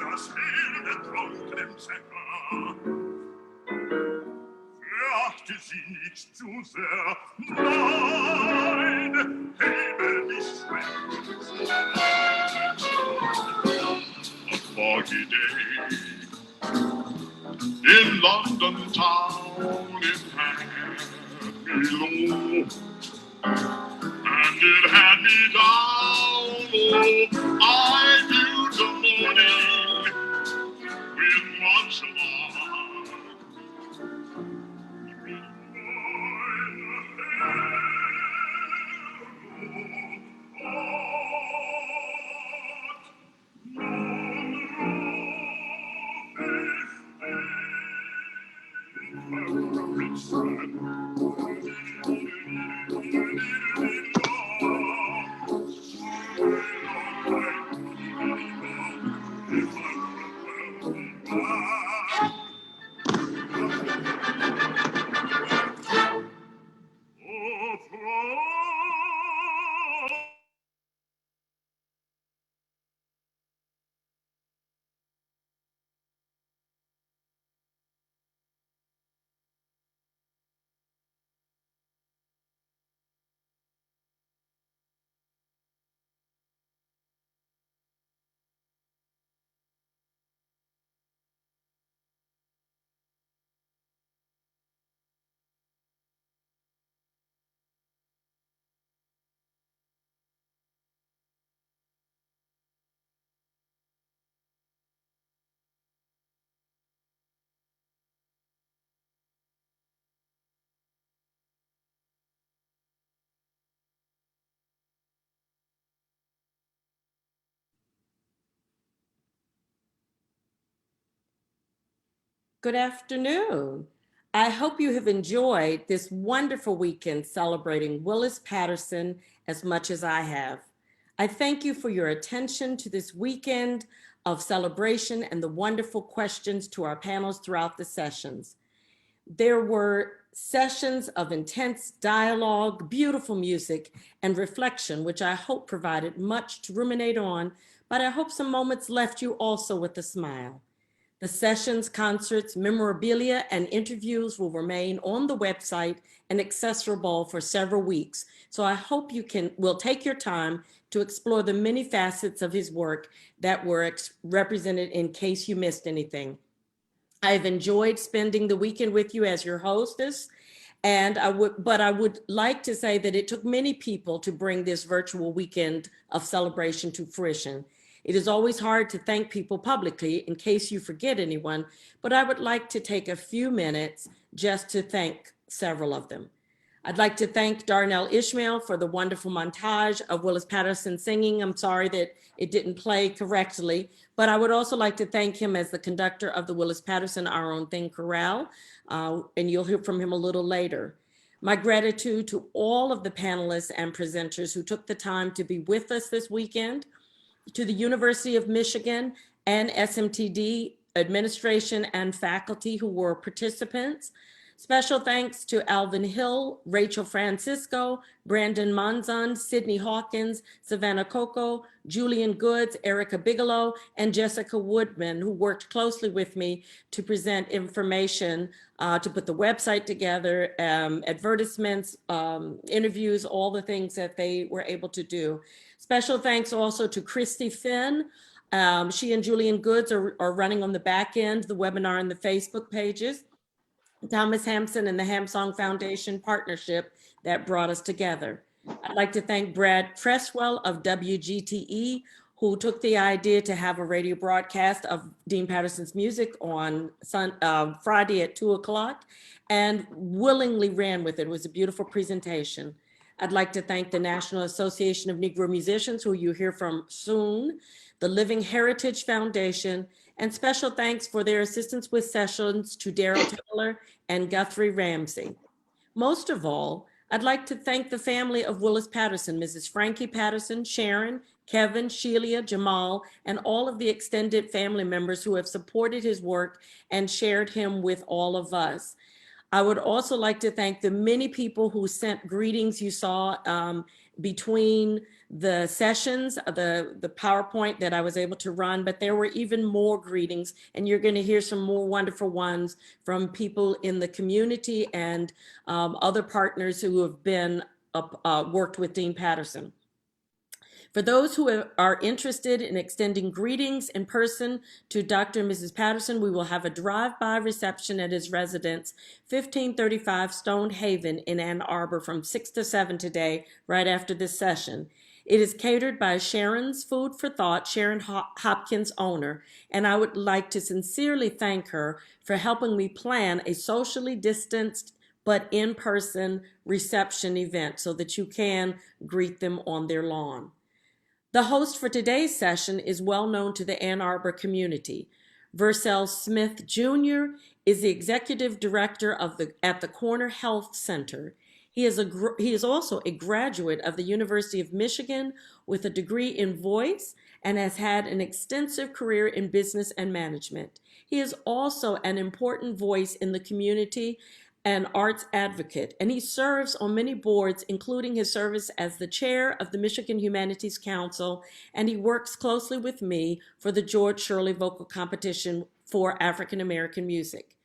Das wilde Trunken Zepter verachte sie nicht zu sehr. Nein, hebe dich schwer. A foggy day in London town, it had me low, and it had me down. Oh, I viewed the morning with much alarm. Good afternoon. I hope you have enjoyed this wonderful weekend celebrating Willis Patterson as much as I have. I thank you for your attention to this weekend of celebration and the wonderful questions to our panels throughout the sessions. There were sessions of intense dialogue, beautiful music, and reflection, which I hope provided much to ruminate on, but I hope some moments left you also with a smile. The sessions, concerts, memorabilia, and interviews will remain on the website and accessible for several weeks. So I hope you will take your time to explore the many facets of his work that were represented in case you missed anything. I've enjoyed spending the weekend with you as your hostess. But I would like to say that it took many people to bring this virtual weekend of celebration to fruition. It is always hard to thank people publicly in case you forget anyone, but I would like to take a few minutes just to thank several of them. I'd like to thank Darnell Ishmael for the wonderful montage of Willis Patterson singing. I'm sorry that it didn't play correctly, but I would also like to thank him as the conductor of the Willis Patterson Our Own Thing Chorale, and you'll hear from him a little later. My gratitude to all of the panelists and presenters who took the time to be with us this weekend, to the University of Michigan and SMTD administration and faculty who were participants. Special thanks to Alvin Hill, Rachel Francisco, Brandon Monzon, Sydney Hawkins, Savannah Coco, Julian Goods, Erica Bigelow, and Jessica Woodman, who worked closely with me to present information, to put the website together, advertisements, interviews, all the things that they were able to do. Special thanks also to Christy Finn. She and Julian Goods are running on the back end, the webinar and the Facebook pages. Thomas Hampson and the Hamsong Foundation partnership that brought us together. I'd like to thank Brad Tresswell of WGTE, who took the idea to have a radio broadcast of Dean Patterson's music on Friday at 2 o'clock and willingly ran with it. It was a beautiful presentation. I'd like to thank the National Association of Negro Musicians, who you'll hear from soon, the Living Heritage Foundation, And special thanks for their assistance with sessions to Daryl Taylor and Guthrie Ramsey. Most of all, I'd like to thank the family of Willis Patterson, Mrs. Frankie Patterson, Sharon, Kevin, Sheila, Jamal, and all of the extended family members who have supported his work and shared him with all of us. I would also like to thank the many people who sent greetings you saw between the sessions, the PowerPoint that I was able to run, but there were even more greetings, and you're going to hear some more wonderful ones from people in the community and other partners who have been worked with Dean Patterson. For those who are interested in extending greetings in person to Dr. and Mrs. Patterson, we will have a drive-by reception at his residence, 1535 Stone Haven in Ann Arbor from 6 to 7 today, right after this session. It is catered by Sharon's Food for Thought, Sharon Hopkins, owner, and I would like to sincerely thank her for helping me plan a socially distanced but in-person reception event so that you can greet them on their lawn. The host for today's session is well known to the Ann Arbor community. Vercel Smith Jr. is the executive director at the Corner Health Center. He is also a graduate of the University of Michigan with a degree in voice and has had an extensive career in business and management. He is also an important voice in the community and arts advocate, and he serves on many boards, including his service as the chair of the Michigan Humanities Council, and he works closely with me for the George Shirley Vocal Competition for African American Music.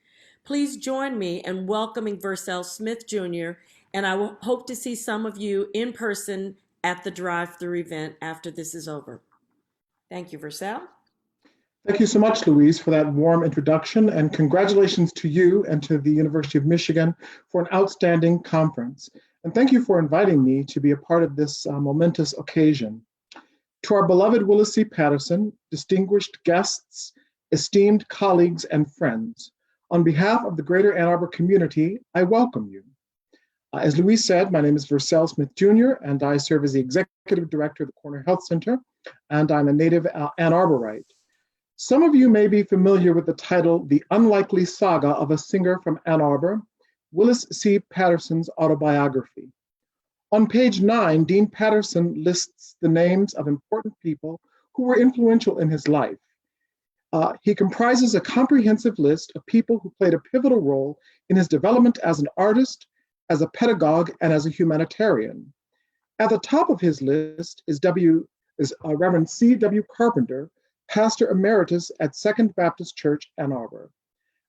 Please join me in welcoming Vercel Smith Jr., and I will hope to see some of you in person at the drive-through event after this is over. Thank you, Vercel. Thank you so much, Louise, for that warm introduction, and congratulations to you and to the University of Michigan for an outstanding conference. And thank you for inviting me to be a part of this momentous occasion. To our beloved Willis C. Patterson, distinguished guests, esteemed colleagues, and friends, on behalf of the greater Ann Arbor community, I welcome you. As Louise said, my name is Vercel Smith Jr., and I serve as the executive director of the Corner Health Center, and I'm a native Ann Arborite. Some of you may be familiar with the title, The Unlikely Saga of a Singer from Ann Arbor, Willis C. Patterson's autobiography. On page 9, Dean Patterson lists the names of important people who were influential in his life. He comprises a comprehensive list of people who played a pivotal role in his development as an artist, as a pedagogue, and as a humanitarian. At the top of his list is Reverend C.W. Carpenter, Pastor Emeritus at Second Baptist Church, Ann Arbor.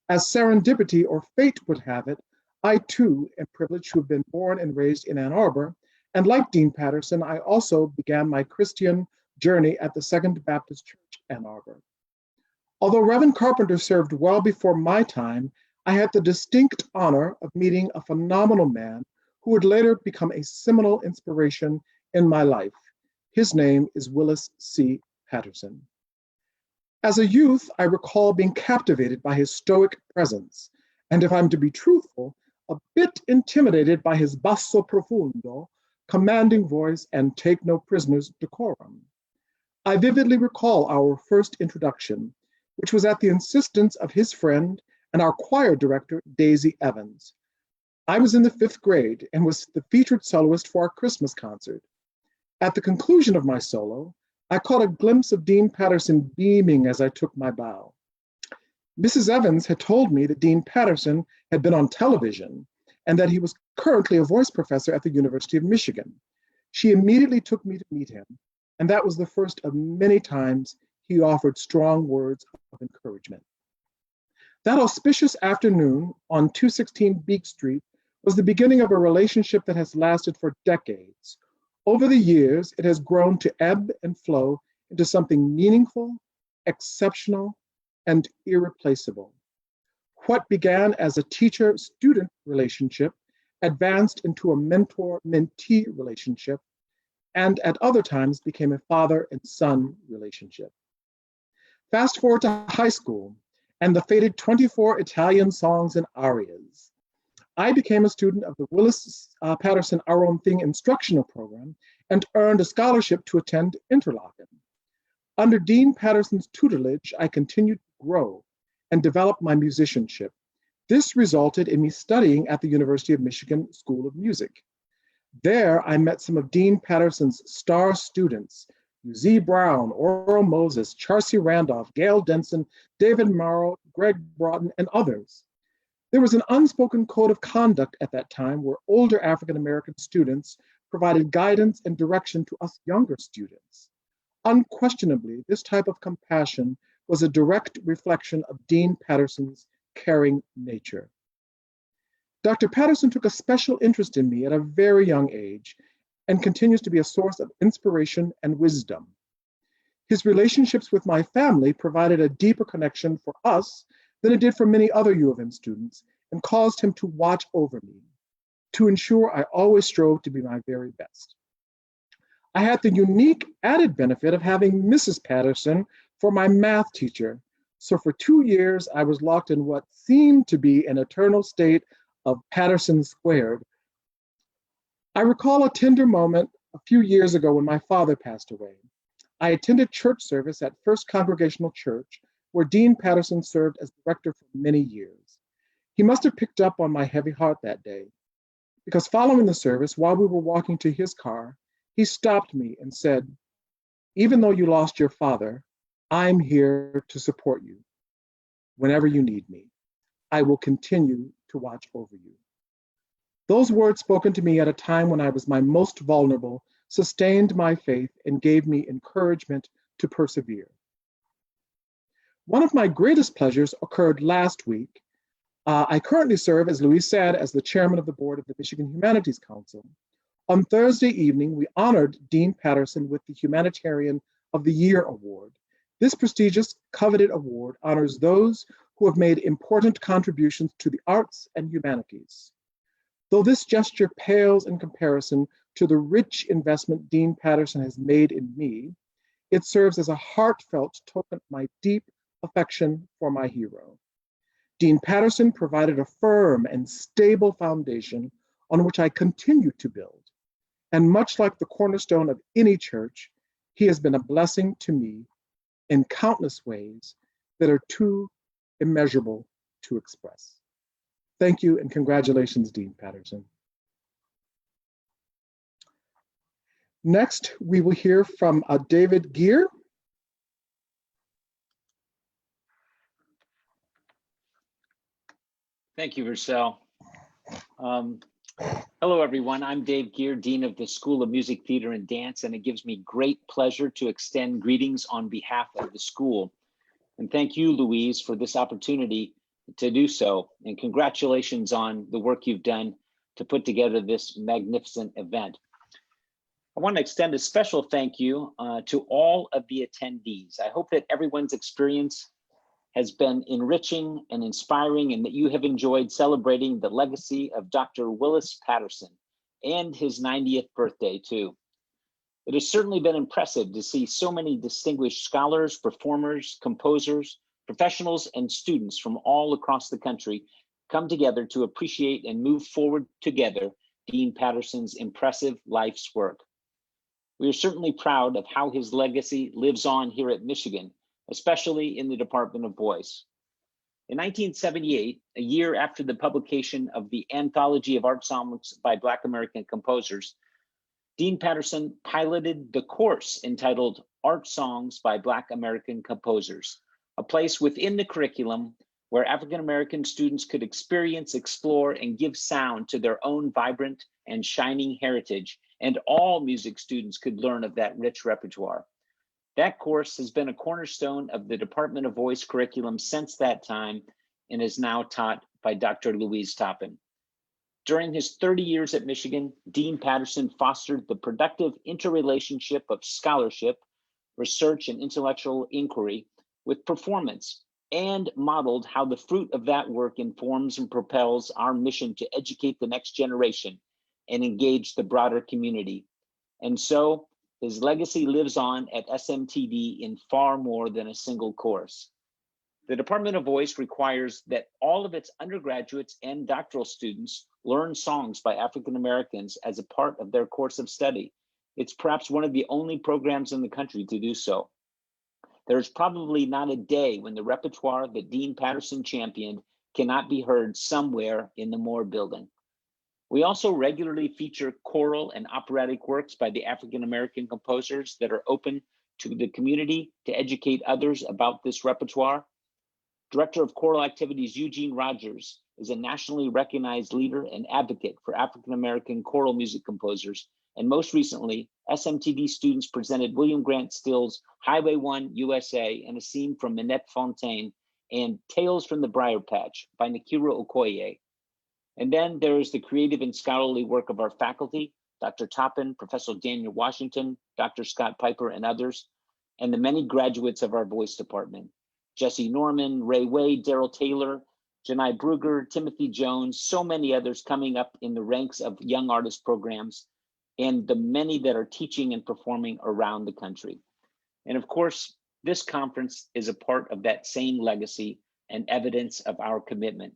As serendipity or fate would have it, I too am privileged to have been born and raised in Ann Arbor, and like Dean Patterson, I also began my Christian journey at the Second Baptist Church, Ann Arbor. Although Reverend Carpenter served well before my time, I had the distinct honor of meeting a phenomenal man who would later become a seminal inspiration in my life. His name is Willis C. Patterson. As a youth, I recall being captivated by his stoic presence, and if I'm to be truthful, a bit intimidated by his basso profundo, commanding voice, and take no prisoners decorum. I vividly recall our first introduction, which was at the insistence of his friend and our choir director, Daisy Evans. I was in the 5th grade and was the featured soloist for our Christmas concert. At the conclusion of my solo, I caught a glimpse of Dean Patterson beaming as I took my bow. Mrs. Evans had told me that Dean Patterson had been on television and that he was currently a voice professor at the University of Michigan. She immediately took me to meet him, and that was the first of many times he offered strong words of encouragement. That auspicious afternoon on 216 Beek Street was the beginning of a relationship that has lasted for decades. Over the years, it has grown to ebb and flow into something meaningful, exceptional, and irreplaceable. What began as a teacher-student relationship advanced into a mentor-mentee relationship, and at other times became a father and son relationship. Fast forward to high school, and the fated 24 Italian songs and arias. I became a student of the Willis Patterson Our Own Thing instructional program and earned a scholarship to attend Interlochen. Under Dean Patterson's tutelage, I continued to grow and develop my musicianship. This resulted in me studying at the University of Michigan School of Music. There, I met some of Dean Patterson's star students, Z. Brown, Oral Moses, Charcy Randolph, Gail Denson, David Morrow, Greg Broughton, and others. There was an unspoken code of conduct at that time where older African-American students provided guidance and direction to us younger students. Unquestionably, this type of compassion was a direct reflection of Dean Patterson's caring nature. Dr. Patterson took a special interest in me at a very young age and continues to be a source of inspiration and wisdom. His relationships with my family provided a deeper connection for us than it did for many other U of M students and caused him to watch over me, to ensure I always strove to be my very best. I had the unique added benefit of having Mrs. Patterson for my math teacher. So for 2 years, I was locked in what seemed to be an eternal state of Patterson squared. I recall a tender moment a few years ago when my father passed away. I attended church service at First Congregational Church, where Dean Patterson served as director for many years. He must have picked up on my heavy heart that day, because following the service, while we were walking to his car, he stopped me and said, "Even though you lost your father, I'm here to support you. Whenever you need me, I will continue to watch over you." Those words spoken to me at a time when I was my most vulnerable sustained my faith and gave me encouragement to persevere. One of my greatest pleasures occurred last week. I currently serve, as Louise said, as the chairman of the board of the Michigan Humanities Council. On Thursday evening, we honored Dean Patterson with the Humanitarian of the Year Award. This prestigious, coveted award honors those who have made important contributions to the arts and humanities. Though this gesture pales in comparison to the rich investment Dean Patterson has made in me, it serves as a heartfelt token of my deep affection for my hero. Dean Patterson provided a firm and stable foundation on which I continue to build. And much like the cornerstone of any church, he has been a blessing to me in countless ways that are too immeasurable to express. Thank you and congratulations, Dean Patterson. Next, we will hear from David Gear. Thank you, Rochelle. Hello, everyone. I'm Dave Gear, Dean of the School of Music, Theater, and Dance, and it gives me great pleasure to extend greetings on behalf of the school. And thank you, Louise, for this opportunity to do so. And congratulations on the work you've done to put together this magnificent event. I want to extend a special thank you to all of the attendees. I hope that everyone's experience has been enriching and inspiring, and that you have enjoyed celebrating the legacy of Dr. Willis Patterson and his 90th birthday too. It has certainly been impressive to see so many distinguished scholars, performers, composers, professionals, and students from all across the country come together to appreciate and move forward together Dean Patterson's impressive life's work. We are certainly proud of how his legacy lives on here at Michigan, especially in the Department of Voice. In 1978, a year after the publication of the Anthology of Art Songs by Black American Composers, Dean Patterson piloted the course entitled Art Songs by Black American Composers, a place within the curriculum where African American students could experience, explore, and give sound to their own vibrant and shining heritage, and all music students could learn of that rich repertoire. That course has been a cornerstone of the Department of Voice curriculum since that time and is now taught by Dr. Louise Toppin. During his 30 years at Michigan, Dean Patterson fostered the productive interrelationship of scholarship, research, and intellectual inquiry with performance, and modeled how the fruit of that work informs and propels our mission to educate the next generation and engage the broader community. And so, his legacy lives on at SMTD in far more than a single course. The Department of Voice requires that all of its undergraduates and doctoral students learn songs by African Americans as a part of their course of study. It's perhaps one of the only programs in the country to do so. There's probably not a day when the repertoire that Dean Patterson championed cannot be heard somewhere in the Moore Building. We also regularly feature choral and operatic works by the African American composers that are open to the community to educate others about this repertoire. Director of Choral Activities Eugene Rogers is a nationally recognized leader and advocate for African American choral music composers. And most recently, SMTD students presented William Grant Still's Highway 1 USA and a scene from Minette Fontaine and Tales from the Briar Patch by Nakira Okoye. And then there is the creative and scholarly work of our faculty, Dr. Toppin, Professor Daniel Washington, Dr. Scott Piper, and others, and the many graduates of our voice department, Jesse Norman, Ray Wade, Daryl Taylor, Janai Brugger, Timothy Jones, so many others coming up in the ranks of young artist programs, and the many that are teaching and performing around the country. And of course, this conference is a part of that same legacy and evidence of our commitment.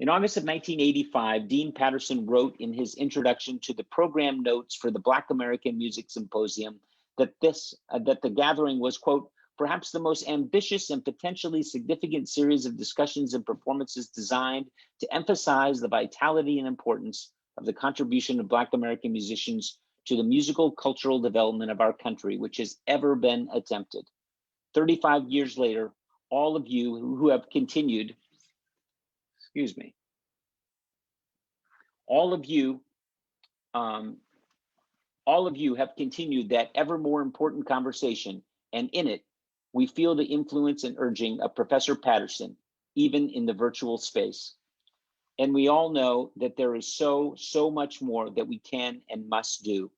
In August of 1985, Dean Patterson wrote in his introduction to the program notes for the Black American Music Symposium that the gathering was, quote, perhaps the most ambitious and potentially significant series of discussions and performances designed to emphasize the vitality and importance of the contribution of Black American musicians to the musical cultural development of our country, which has ever been attempted. 35 years later, all of you who have continued, all of you have continued that ever more important conversation, and in it, we feel the influence and urging of Professor Patterson, even in the virtual space. And we all know that there is so much more that we can and must do.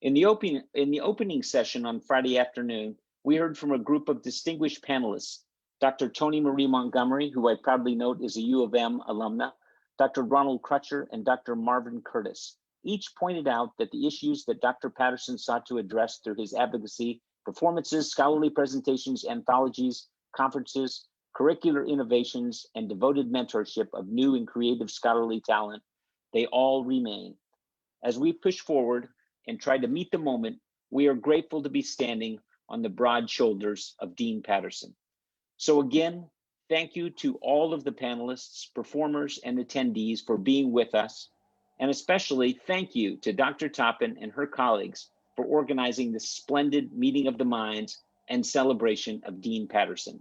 In the opening session on Friday afternoon, we heard from a group of distinguished panelists, Dr. Toni Marie Montgomery, who I proudly note is a U of M alumna, Dr. Ronald Crutcher, and Dr. Marvin Curtis. Each pointed out that the issues that Dr. Patterson sought to address through his advocacy, performances, scholarly presentations, anthologies, conferences, curricular innovations, and devoted mentorship of new and creative scholarly talent, they all remain. As we push forward and try to meet the moment, we are grateful to be standing on the broad shoulders of Dean Patterson. So again, thank you to all of the panelists, performers, and attendees for being with us. And especially thank you to Dr. Toppin and her colleagues for organizing this splendid meeting of the minds and celebration of Dean Patterson.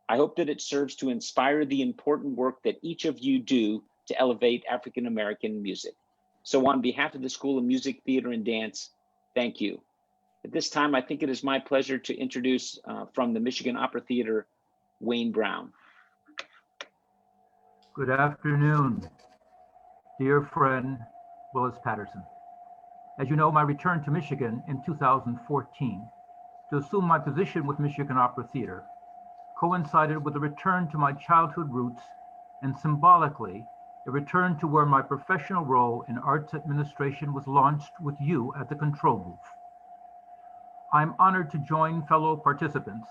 I hope that it serves to inspire the important work that each of you do to elevate African American music. So on behalf of the School of Music, Theater, and Dance, thank you. At this time, I think it is my pleasure to introduce from the Michigan Opera Theater, Wayne Brown. Good afternoon, dear friend, Willis Patterson. As you know, my return to Michigan in 2014 to assume my position with Michigan Opera Theater coincided with a return to my childhood roots and symbolically a return to where my professional role in arts administration was launched with you at the control booth. I'm honored to join fellow participants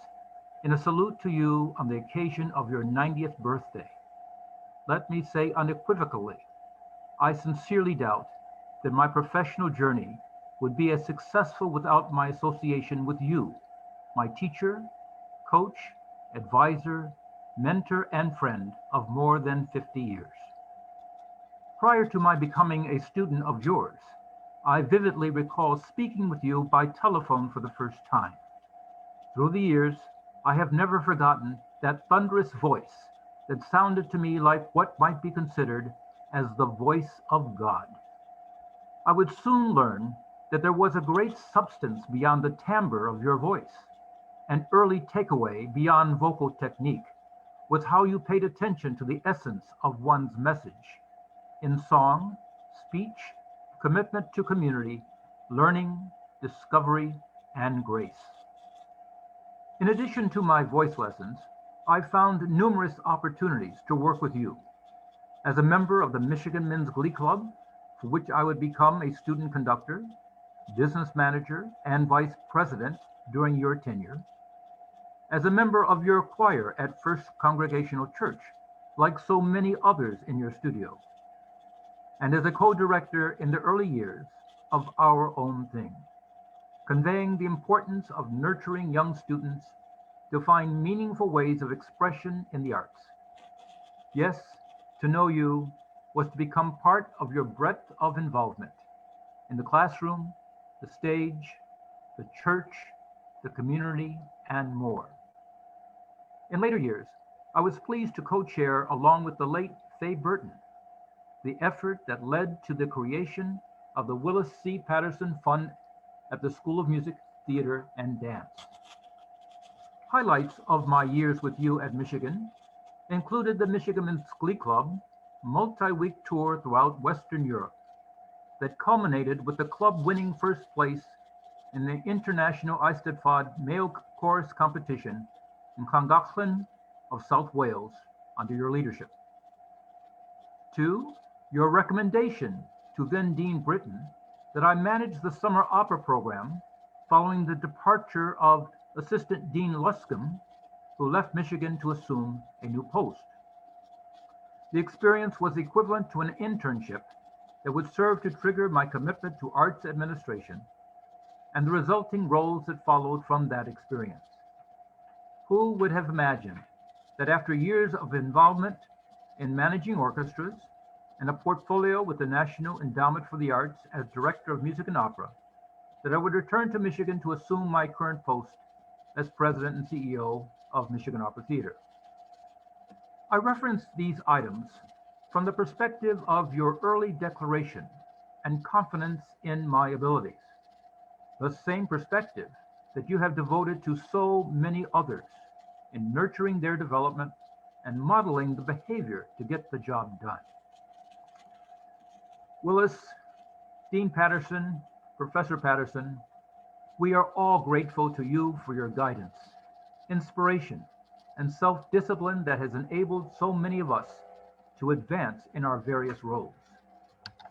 in a salute to you on the occasion of your 90th birthday. Let me say unequivocally, I sincerely doubt that my professional journey would be as successful without my association with you, my teacher, coach, advisor, mentor, and friend of more than 50 years. Prior to my becoming a student of yours, I vividly recall speaking with you by telephone for the first time. Through the years, I have never forgotten that thunderous voice that sounded to me like what might be considered as the voice of God. I would soon learn that there was a great substance beyond the timbre of your voice. An early takeaway beyond vocal technique was how you paid attention to the essence of one's message in song, speech, commitment to community, learning, discovery, and grace. In addition to my voice lessons, I found numerous opportunities to work with you. As a member of the Michigan Men's Glee Club, for which I would become a student conductor, business manager, and vice president during your tenure. As a member of your choir at First Congregational Church, like so many others in your studio. And as a co-director in the early years of Our Own Thing. conveying the importance of nurturing young students to find meaningful ways of expression in the arts. Yes, to know you was to become part of your breadth of involvement in the classroom, the stage, the church, the community, and more. In later years, I was pleased to co-chair, along with the late Faye Burton, the effort that led to the creation of the Willis C. Patterson Fund at the School of Music, Theater, and Dance. Highlights of my years with you at Michigan included the Michigan Men's Glee Club multi-week tour throughout Western Europe that culminated with the club winning first place in the International Eisteddfod Male Chorus Competition in Llangollen of South Wales under your leadership. 2, your recommendation to then Dean Britton that I manage the summer opera program following the departure of Assistant Dean Luscombe, who left Michigan to assume a new post. The experience was equivalent to an internship that would serve to trigger my commitment to arts administration and the resulting roles that followed from that experience. Who would have imagined that after years of involvement in managing orchestras and a portfolio with the National Endowment for the Arts as Director of Music and Opera, that I would return to Michigan to assume my current post as President and CEO of Michigan Opera Theater. I reference these items from the perspective of your early declaration and confidence in my abilities, the same perspective that you have devoted to so many others in nurturing their development and modeling the behavior to get the job done. Willis, Dean Patterson, Professor Patterson, we are all grateful to you for your guidance, inspiration, and self-discipline that has enabled so many of us to advance in our various roles.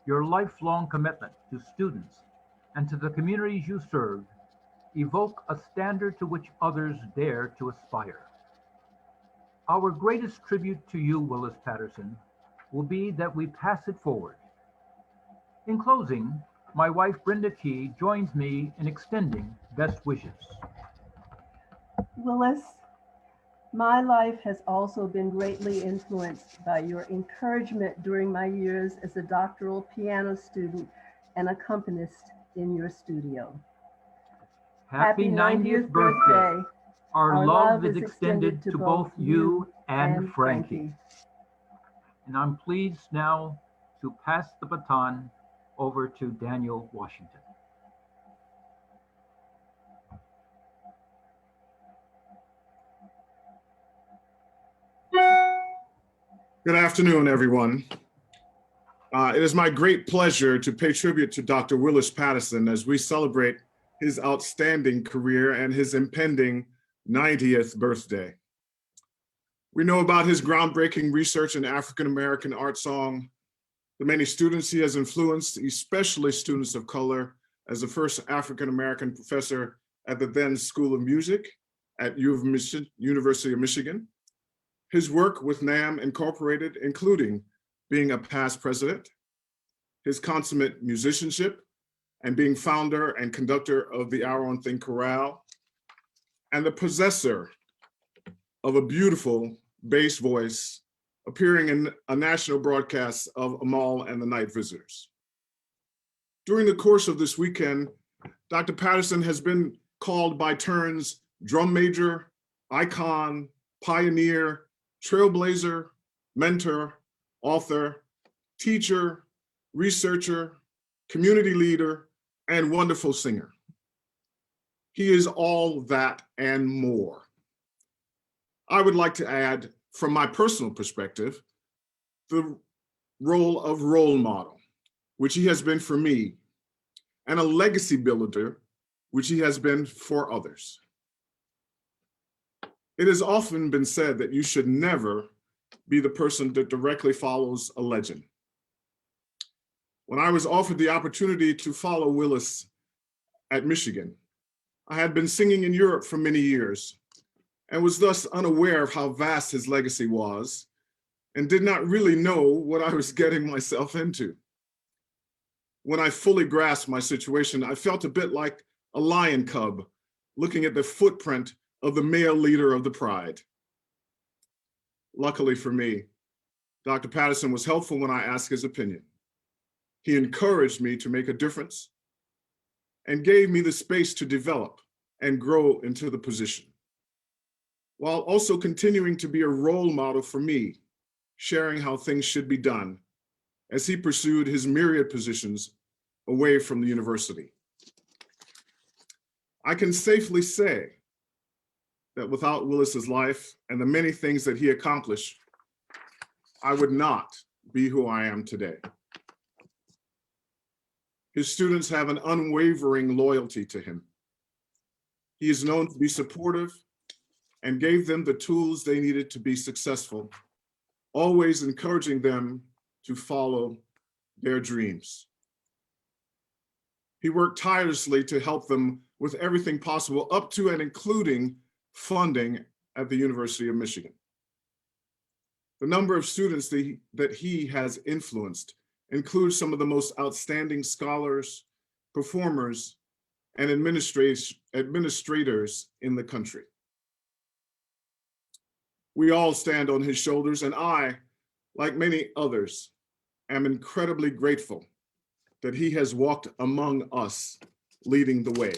Your lifelong commitment to students and to the communities you serve evoke a standard to which others dare to aspire. Our greatest tribute to you, Willis Patterson, will be that we pass it forward. In closing, my wife, Brenda Key, joins me in extending best wishes. Willis, my life has also been greatly influenced by your encouragement during my years as a doctoral piano student and accompanist in your studio. Happy 90th birthday. Our love is extended to both you and Frankie. And I'm pleased now to pass the baton over to Daniel Washington. Good afternoon, everyone. It is my great pleasure to pay tribute to Dr. Willis Patterson as we celebrate his outstanding career and his impending 90th birthday. We know about his groundbreaking research in African-American art song, the many students he has influenced, especially students of color, as the first African-American professor at the then School of Music at University of Michigan. His work with NAMM Incorporated, including being a past president, his consummate musicianship, and being founder and conductor of the Our Own Thing Chorale, and the possessor of a beautiful bass voice, appearing in a national broadcast of Amal and the Night Visitors. During the course of this weekend, Dr. Patterson has been called by turns drum major, icon, pioneer, trailblazer, mentor, author, teacher, researcher, community leader, and wonderful singer. He is all that and more. I would like to add, from my personal perspective, the role of role model, which he has been for me, and a legacy builder, which he has been for others. It has often been said that you should never be the person that directly follows a legend. When I was offered the opportunity to follow Willis at Michigan, I had been singing in Europe for many years and was thus unaware of how vast his legacy was and did not really know what I was getting myself into. When I fully grasped my situation, I felt a bit like a lion cub looking at the footprint of the male leader of the pride. Luckily for me, Dr. Patterson was helpful when I asked his opinion. He encouraged me to make a difference and gave me the space to develop and grow into the position, while also continuing to be a role model for me, sharing how things should be done as he pursued his myriad positions away from the university. I can safely say that without Willis's life and the many things that he accomplished, I would not be who I am today. His students have an unwavering loyalty to him. He is known to be supportive and gave them the tools they needed to be successful, always encouraging them to follow their dreams. He worked tirelessly to help them with everything possible, up to and including funding at the University of Michigan. The number of students that he has influenced includes some of the most outstanding scholars, performers, and administrators in the country. We all stand on his shoulders, and I, like many others, am incredibly grateful that he has walked among us, leading the way.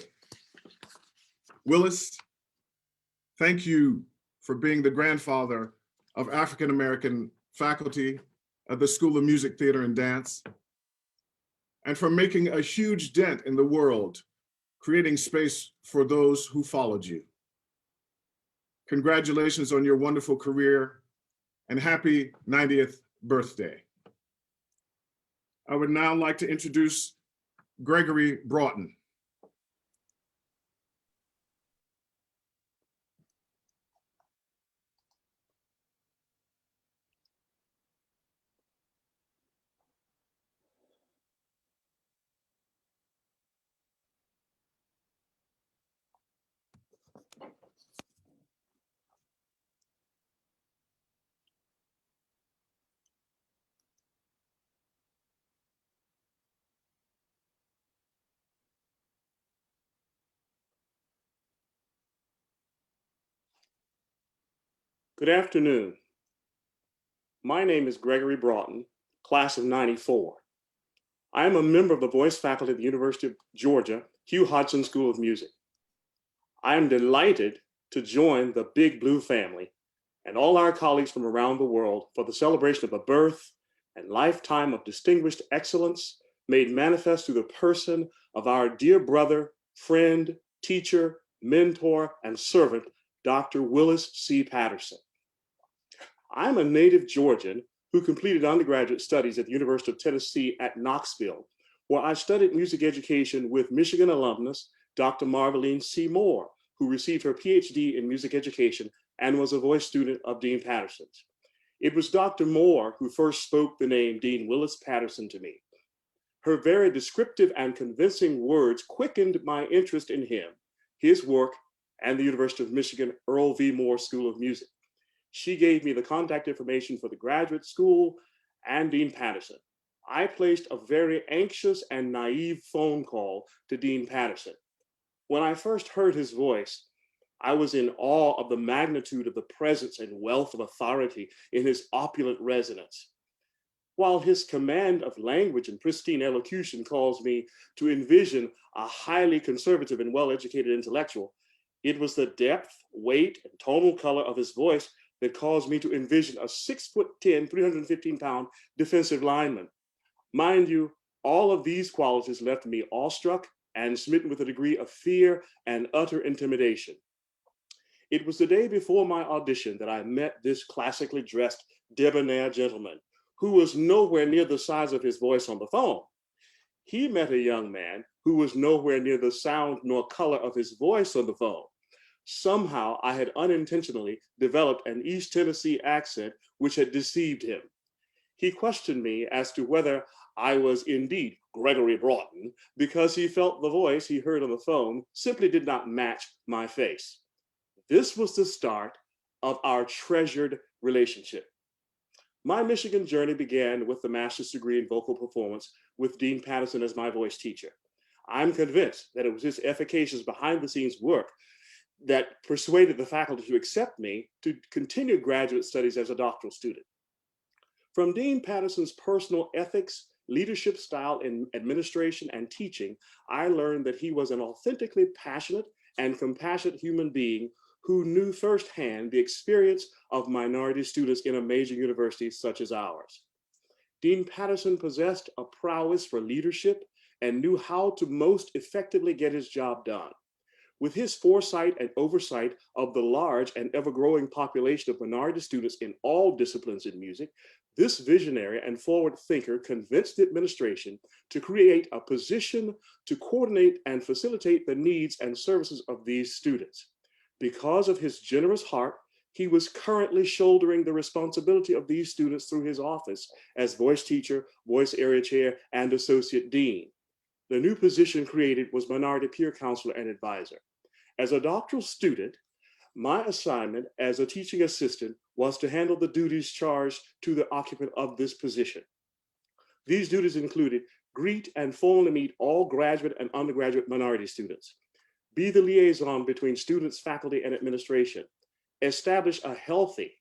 Willis, thank you for being the grandfather of African-American faculty at the School of Music, Theater, and Dance, and for making a huge dent in the world, creating space for those who followed you. Congratulations on your wonderful career and happy 90th birthday. I would now like to introduce Gregory Broughton. Good afternoon. My name is Gregory Broughton, class of '94. I am a member of the voice faculty at the University of Georgia, Hugh Hodgson School of Music. I am delighted to join the Big Blue family and all our colleagues from around the world for the celebration of a birth and lifetime of distinguished excellence made manifest through the person of our dear brother, friend, teacher, mentor, and servant, Dr. Willis C. Patterson. I'm a native Georgian who completed undergraduate studies at the University of Tennessee at Knoxville, where I studied music education with Michigan alumnus, Dr. Marveline C. Moore, who received her PhD in music education and was a voice student of Dean Patterson's. It was Dr. Moore who first spoke the name Dean Willis Patterson to me. Her very descriptive and convincing words quickened my interest in him, his work, and the University of Michigan Earl V. Moore School of Music. She gave me the contact information for the graduate school and Dean Patterson. I placed a very anxious and naive phone call to Dean Patterson. When I first heard his voice, I was in awe of the magnitude of the presence and wealth of authority in his opulent resonance. While his command of language and pristine elocution caused me to envision a highly conservative and well-educated intellectual, it was the depth, weight, and tonal color of his voice that caused me to envision a 6'10", 315-pound defensive lineman. Mind you, all of these qualities left me awestruck and smitten with a degree of fear and utter intimidation. It was the day before my audition that I met this classically dressed, debonair gentleman who was nowhere near the size of his voice on the phone. He met a young man who was nowhere near the sound nor color of his voice on the phone. Somehow I had unintentionally developed an East Tennessee accent which had deceived him. He questioned me as to whether I was indeed Gregory Broughton because he felt the voice he heard on the phone simply did not match my face. This was the start of our treasured relationship. My Michigan journey began with the master's degree in vocal performance with Dean Patterson as my voice teacher. I'm convinced that it was his efficacious behind the scenes work that persuaded the faculty to accept me to continue graduate studies as a doctoral student. From Dean Patterson's personal ethics, leadership style in administration and teaching, I learned that he was an authentically passionate and compassionate human being who knew firsthand the experience of minority students in a major university such as ours. Dean Patterson possessed a prowess for leadership and knew how to most effectively get his job done. With his foresight and oversight of the large and ever-growing population of minority students in all disciplines in music, this visionary and forward thinker convinced the administration to create a position to coordinate and facilitate the needs and services of these students. Because of his generous heart, he was currently shouldering the responsibility of these students through his office as voice teacher, voice area chair, and associate dean. The new position created was minority peer counselor and advisor. As a doctoral student, my assignment as a teaching assistant was to handle the duties charged to the occupant of this position. These duties included greet and formally meet all graduate and undergraduate minority students, be the liaison between students, faculty, and administration, establish a healthy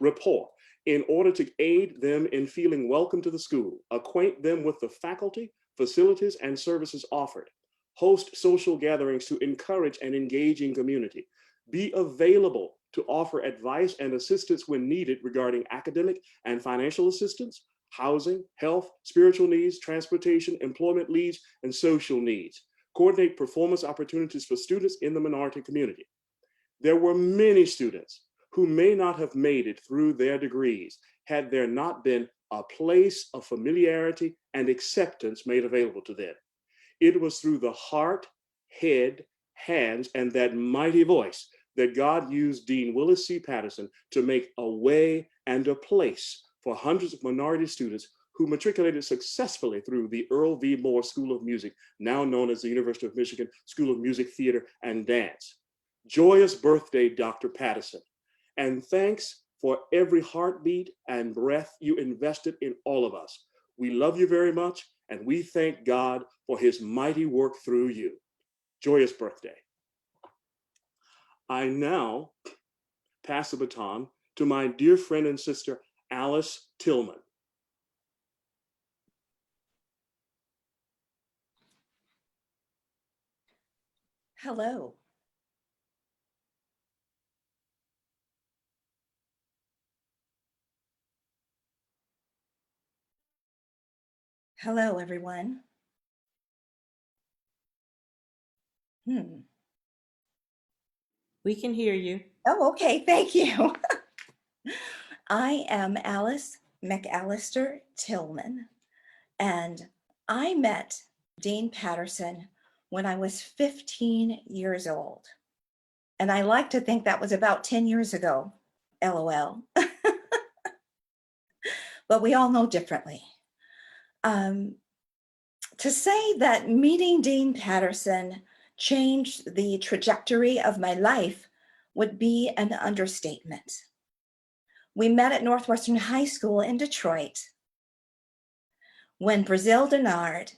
rapport in order to aid them in feeling welcome to the school, acquaint them with the faculty, facilities, and services offered, host social gatherings to encourage an engaging community, be available to offer advice and assistance when needed regarding academic and financial assistance, housing, health, spiritual needs, transportation, employment needs, and social needs, coordinate performance opportunities for students in the minority community. There were many students who may not have made it through their degrees had there not been a place of familiarity and acceptance made available to them. It was through the heart, head, hands, and that mighty voice that God used Dean Willis C. Patterson to make a way and a place for hundreds of minority students who matriculated successfully through the Earl V. Moore School of Music, now known as the University of Michigan School of Music, Theater, and Dance. Joyous birthday, Dr. Patterson, and thanks for every heartbeat and breath you invested in all of us. We love you very much, and we thank God for his mighty work through you. Joyous birthday. I now pass the baton to my dear friend and sister, Alice Tillman. Hello. Hello, everyone. We can hear you. Oh, okay, thank you. I am Alice McAllister Tillman, and I met Dean Patterson when I was 15 years old. And I like to think that was about 10 years ago, LOL. But we all know differently. To say that meeting Dean Patterson changed the trajectory of my life would be an understatement. We met at Northwestern High School in Detroit when Brazil Denard,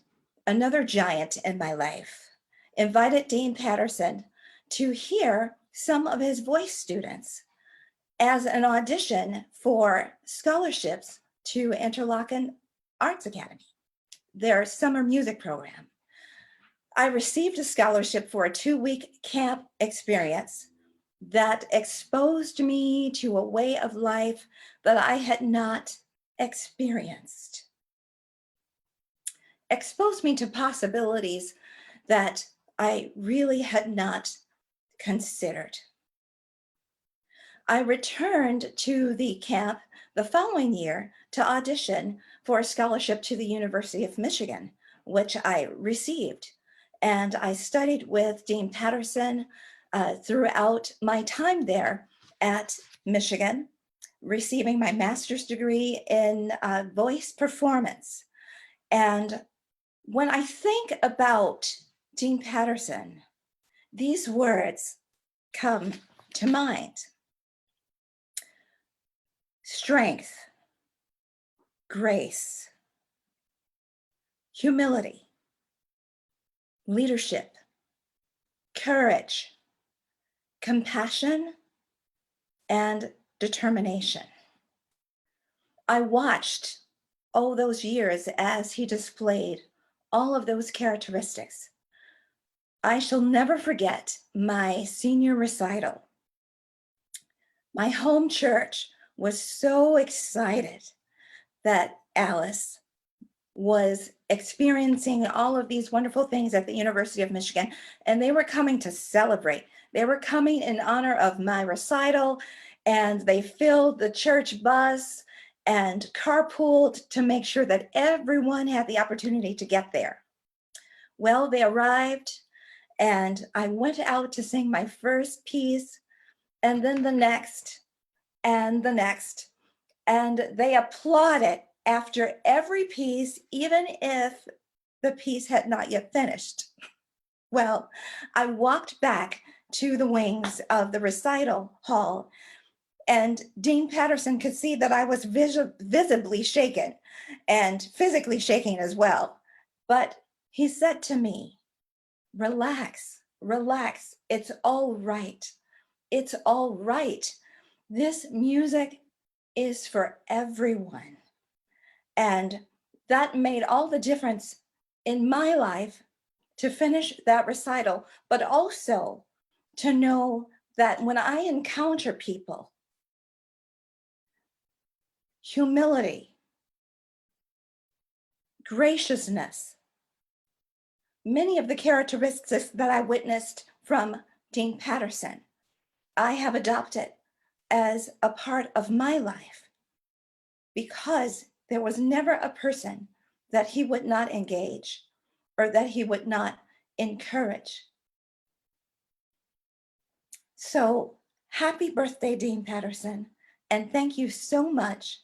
another giant in my life, invited Dean Patterson to hear some of his voice students as an audition for scholarships to Interlochen Arts Academy, their summer music program. I received a scholarship for a 2-week camp experience that exposed me to a way of life that I had not experienced. Exposed me to possibilities that I really had not considered. I returned to the camp the following year to audition for a scholarship to the University of Michigan, which I received. And I studied with Dean Patterson throughout my time there at Michigan, receiving my master's degree in voice performance. And when I think about Dean Patterson, these words come to mind. Strength, grace, humility, leadership, courage, compassion, and determination. I watched all those years as he displayed all of those characteristics. I shall never forget my senior recital. My home church was so excited that Alice was experiencing all of these wonderful things at the University of Michigan, and they were coming to celebrate. They were coming in honor of my recital, and they filled the church bus and carpooled to make sure that everyone had the opportunity to get there. Well, they arrived, and I went out to sing my first piece, and then the next, and the next, and they applauded after every piece, even if the piece had not yet finished. Well, I walked back to the wings of the recital hall, and Dean Patterson could see that I was visibly shaken and physically shaking as well. But he said to me, relax, relax, it's all right. It's all right. This music is for everyone. And that made all the difference in my life to finish that recital, but also to know that when I encounter people, humility, graciousness, many of the characteristics that I witnessed from Dean Patterson, I have adopted as a part of my life, because there was never a person that he would not engage or that he would not encourage. So happy birthday, Dean Patterson, and thank you so much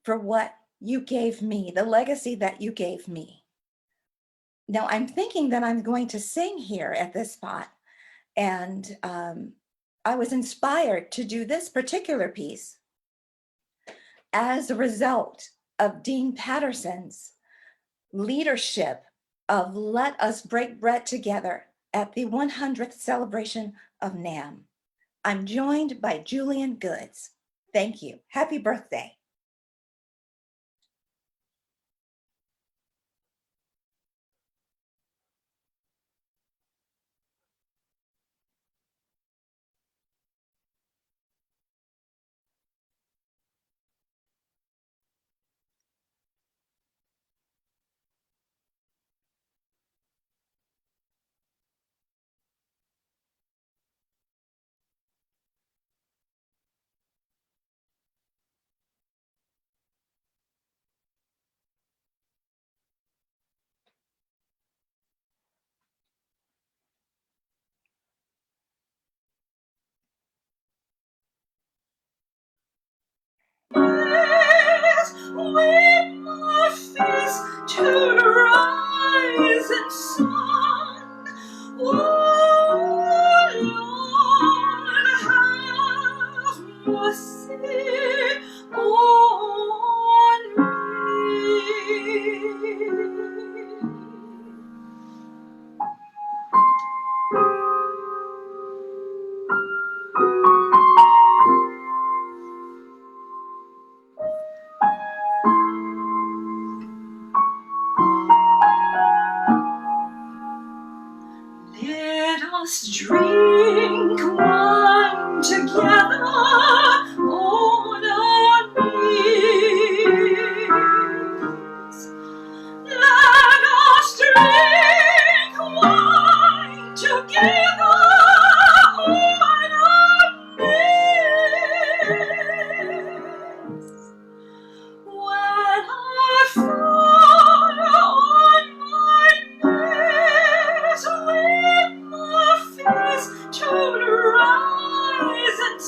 for what you gave me, the legacy that you gave me. Now I'm thinking that I'm going to sing here at this spot, and I was inspired to do this particular piece as a result of Dean Patterson's leadership of Let Us Break Bread Together at the 100th celebration of NAMM. I'm joined by Julian Goods. Thank you. Happy birthday. With my face to rise and sun, oh Lord, have mercy on me. Let us drink wine together on our knees. Let us drink wine together on our knees. When I fall on my knees with my face to rise and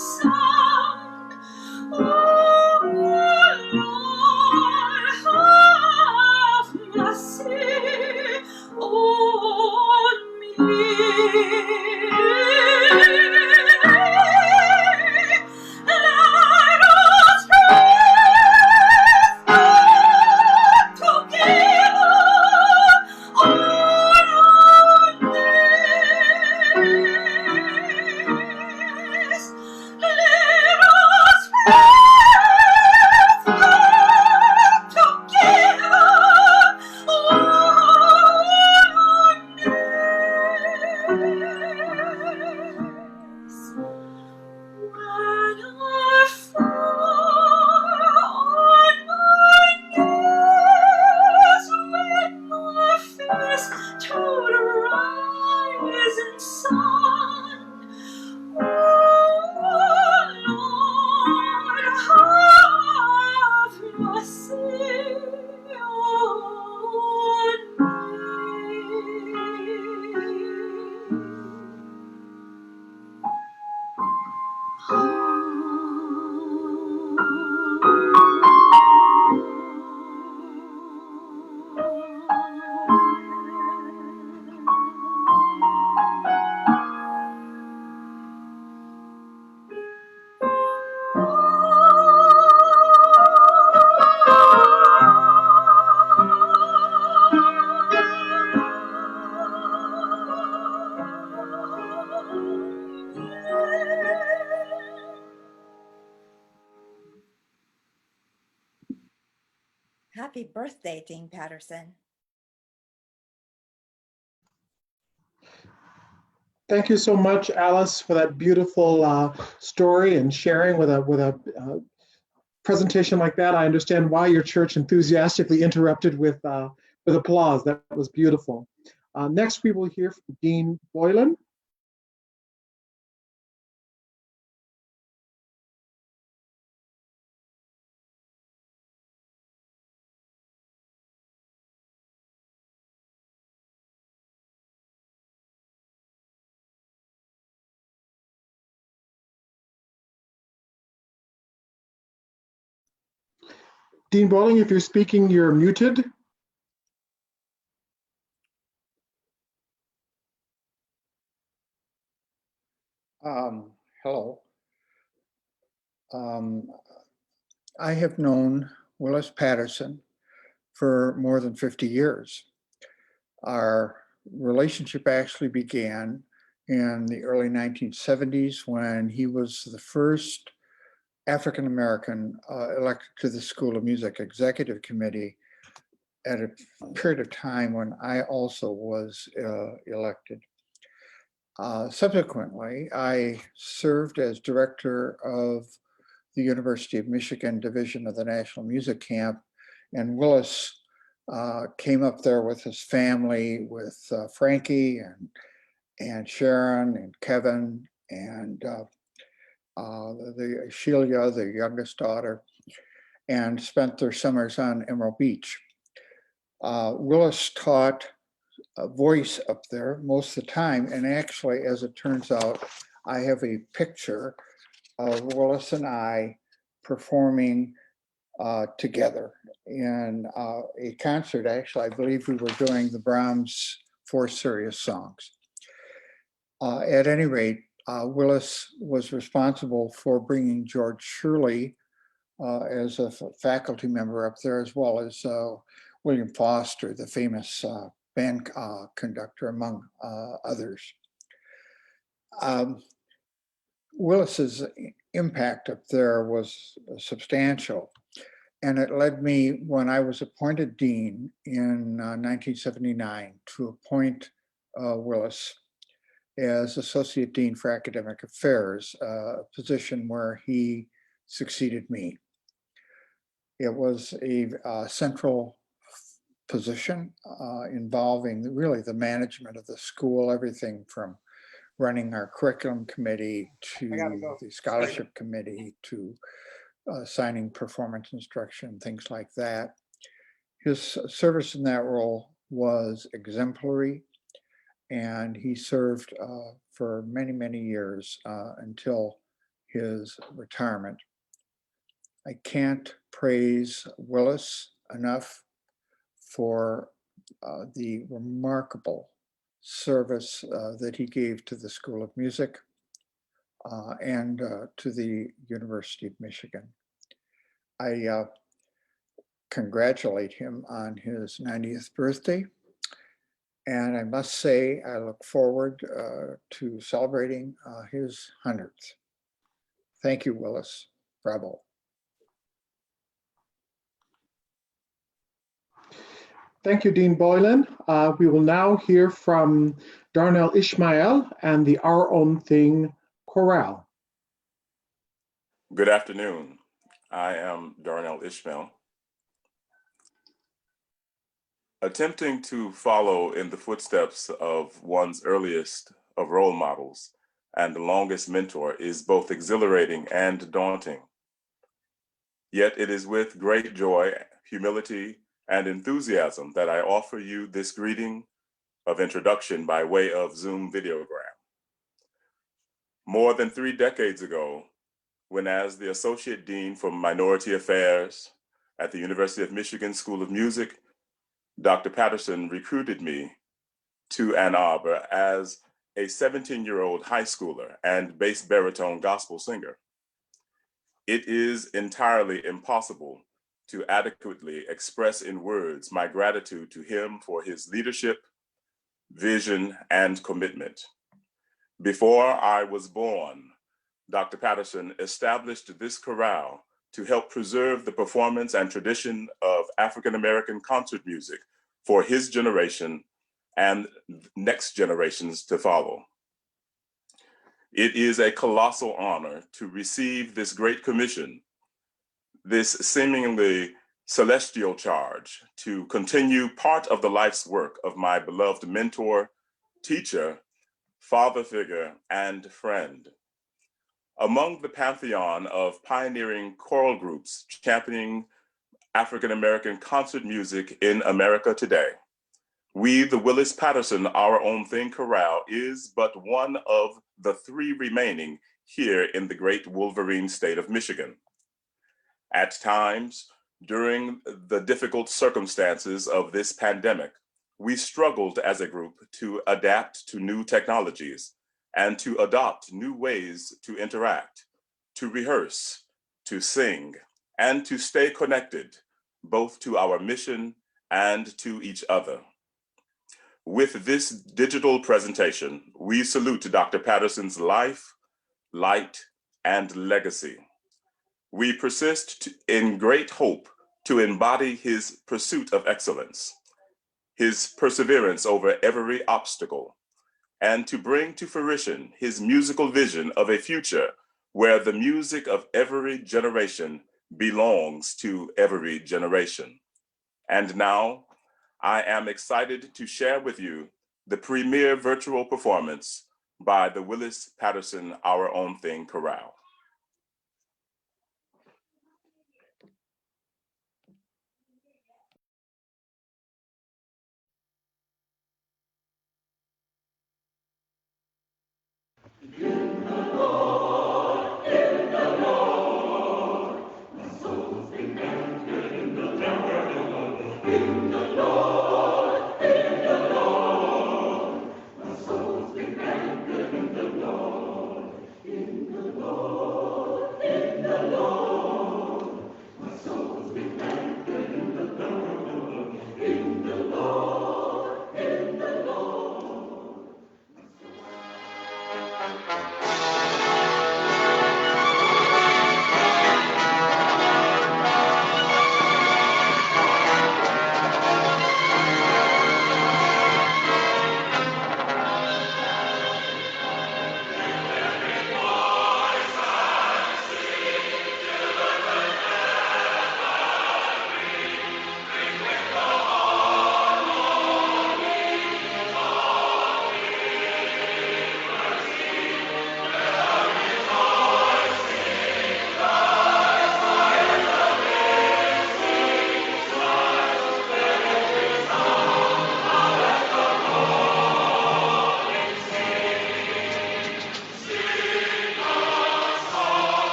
happy birthday, Dean Patterson. Thank you so much, Alice, for that beautiful story and sharing with a presentation like that. I understand why your church enthusiastically interrupted with applause. That was beautiful. Next, we will hear from Dean Boylan. Dean Boylan, if you're speaking, you're muted. Hello. I have known Willis Patterson for more than 50 years. Our relationship actually began in the early 1970s when he was the first African-American elected to the School of Music Executive Committee at a period of time when I also was elected. Subsequently, I served as director of the University of Michigan Division of the National Music Camp, and Willis came up there with his family, with Frankie and Sharon and Kevin and the Sheila, the youngest daughter, and spent their summers on Emerald Beach. Willis taught voice up there most of the time, and actually, as it turns out, I have a picture of Willis and I performing together in a concert. Actually, I believe we were doing the Brahms Four Serious Songs. At any rate, Willis was responsible for bringing George Shirley as a faculty member up there, as well as William Foster, the famous band conductor, among others. Willis's impact up there was substantial, and it led me, when I was appointed dean in 1979, to appoint Willis as Associate Dean for Academic Affairs, a position where he succeeded me. It was a central position involving really the management of the school, everything from running our curriculum committee to the scholarship committee to signing performance instruction, things like that. His service in that role was exemplary, and he served for many, many years until his retirement. I can't praise Willis enough for the remarkable service that he gave to the School of Music and to the University of Michigan. I congratulate him on his 90th birthday. And I must say, I look forward to celebrating his 100th. Thank you, Willis. Bravo. Thank you, Dean Boylan. We will now hear from Darnell Ishmael and the Our Own Thing Chorale. Good afternoon. I am Darnell Ishmael. Attempting to follow in the footsteps of one's earliest of role models and the longest mentor is both exhilarating and daunting. Yet it is with great joy, humility, and enthusiasm that I offer you this greeting of introduction by way of Zoom videogram. More than 3 decades ago, when as the Associate Dean for Minority Affairs at the University of Michigan School of Music, Dr. Patterson recruited me to Ann Arbor as a 17-year-old high schooler and bass baritone gospel singer. It is entirely impossible to adequately express in words my gratitude to him for his leadership, vision, and commitment. Before I was born, Dr. Patterson established this chorale to help preserve the performance and tradition of African-American concert music for his generation and next generations to follow. It is a colossal honor to receive this great commission, this seemingly celestial charge to continue part of the life's work of my beloved mentor, teacher, father figure, and friend. Among the pantheon of pioneering choral groups championing African-American concert music in America today, we, the Willis Patterson Our Own Thing Chorale, is but one of the 3 remaining here in the great Wolverine state of Michigan. At times, during the difficult circumstances of this pandemic, we struggled as a group to adapt to new technologies and to adopt new ways to interact, to rehearse, to sing, and to stay connected, both to our mission and to each other. With this digital presentation, we salute Dr. Patterson's life, light, and legacy. We persist in great hope to embody his pursuit of excellence, his perseverance over every obstacle, and to bring to fruition his musical vision of a future where the music of every generation belongs to every generation. And now, I am excited to share with you the premiere virtual performance by the Willis Patterson Our Own Thing Chorale. In the Lord.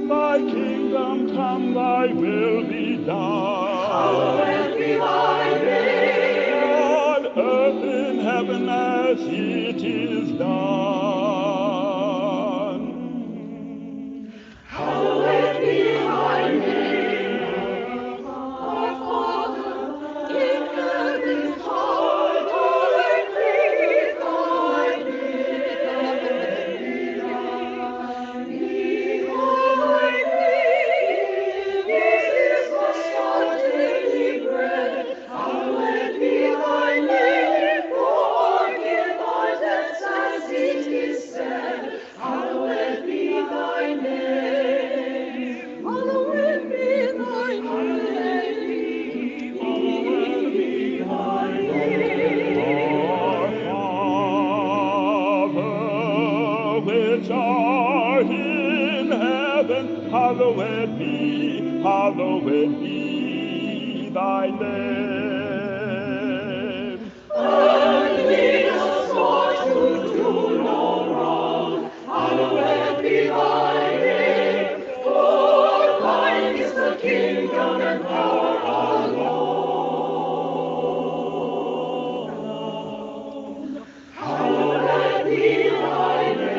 Thy kingdom come, thy will be done. Hallowed be thy name. On earth in heaven as it is done. Hallowed be thy name. Our Father, in heaven, hallowed be thy name. This is our daily bread. Hallowed be thy name. Forgive our debts as it is said. Hallowed be thy name. Hallowed be thy name. Hallowed be thy name. Our Father, which art in heaven, hallowed be thy name. And lead us not to do no wrong, hallowed be thy name. For thine is the kingdom and power alone. Hallowed be thy name.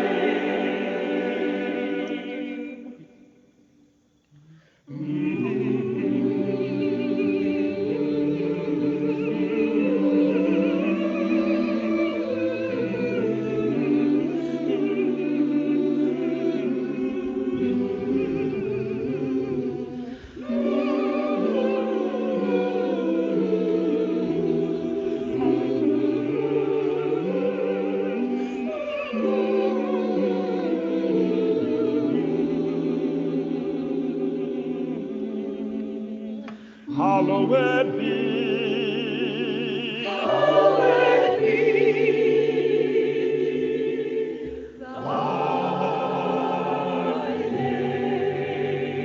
Hallowed be. Hallowed be thy name.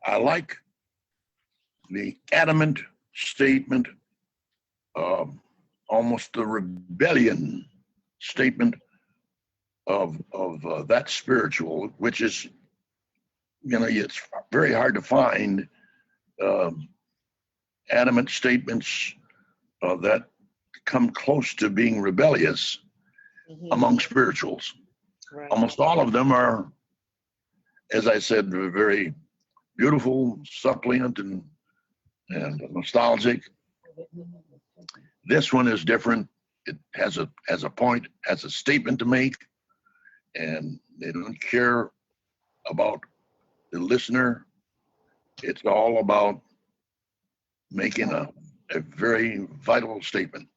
I like the adamant statement, almost the rebellion statement of that spiritual, which is, it's very hard to find adamant statements that come close to being rebellious among spirituals. Right. Almost all of them are, as I said, very beautiful, suppliant, and nostalgic. This one is different. It has a point, has a statement to make, and they don't care about the listener. It's all about making a very vital statement.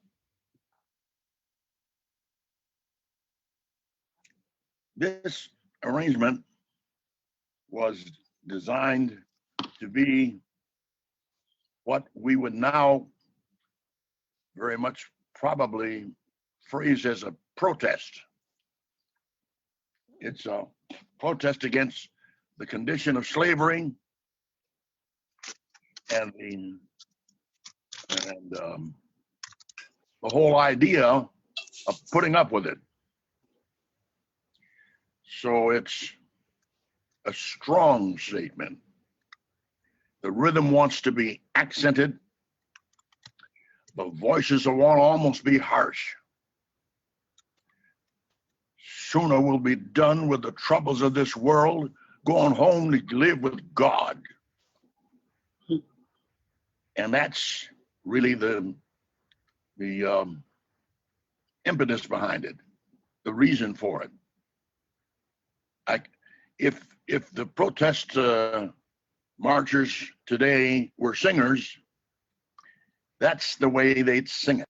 This arrangement was designed to be what we would now very much probably phrase as a protest. It's a protest against the condition of slavery and the whole idea of putting up with it. So it's a strong statement. The rhythm wants to be accented. The voices want to almost be harsh. Sooner we'll be done with the troubles of this world, going home to live with God. And that's really the impetus behind it, the reason for it. If the protest marchers today were singers, that's the way they'd sing it.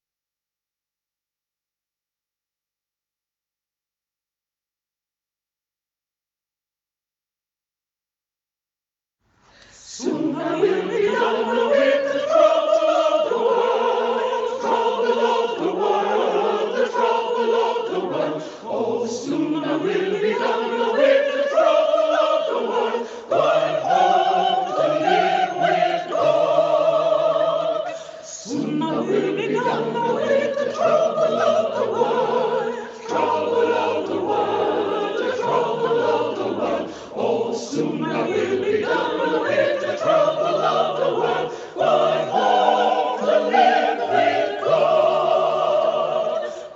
Soon I will be done with the trouble of the world, trouble of the world, the trouble of the world. Oh, soon I will be done with the trouble of the world, going home to live with God. Soon I will be done with the trouble of the world, trouble of the world, the trouble of the world. Oh, soon I will be done with the trouble of the world, going home to live with God.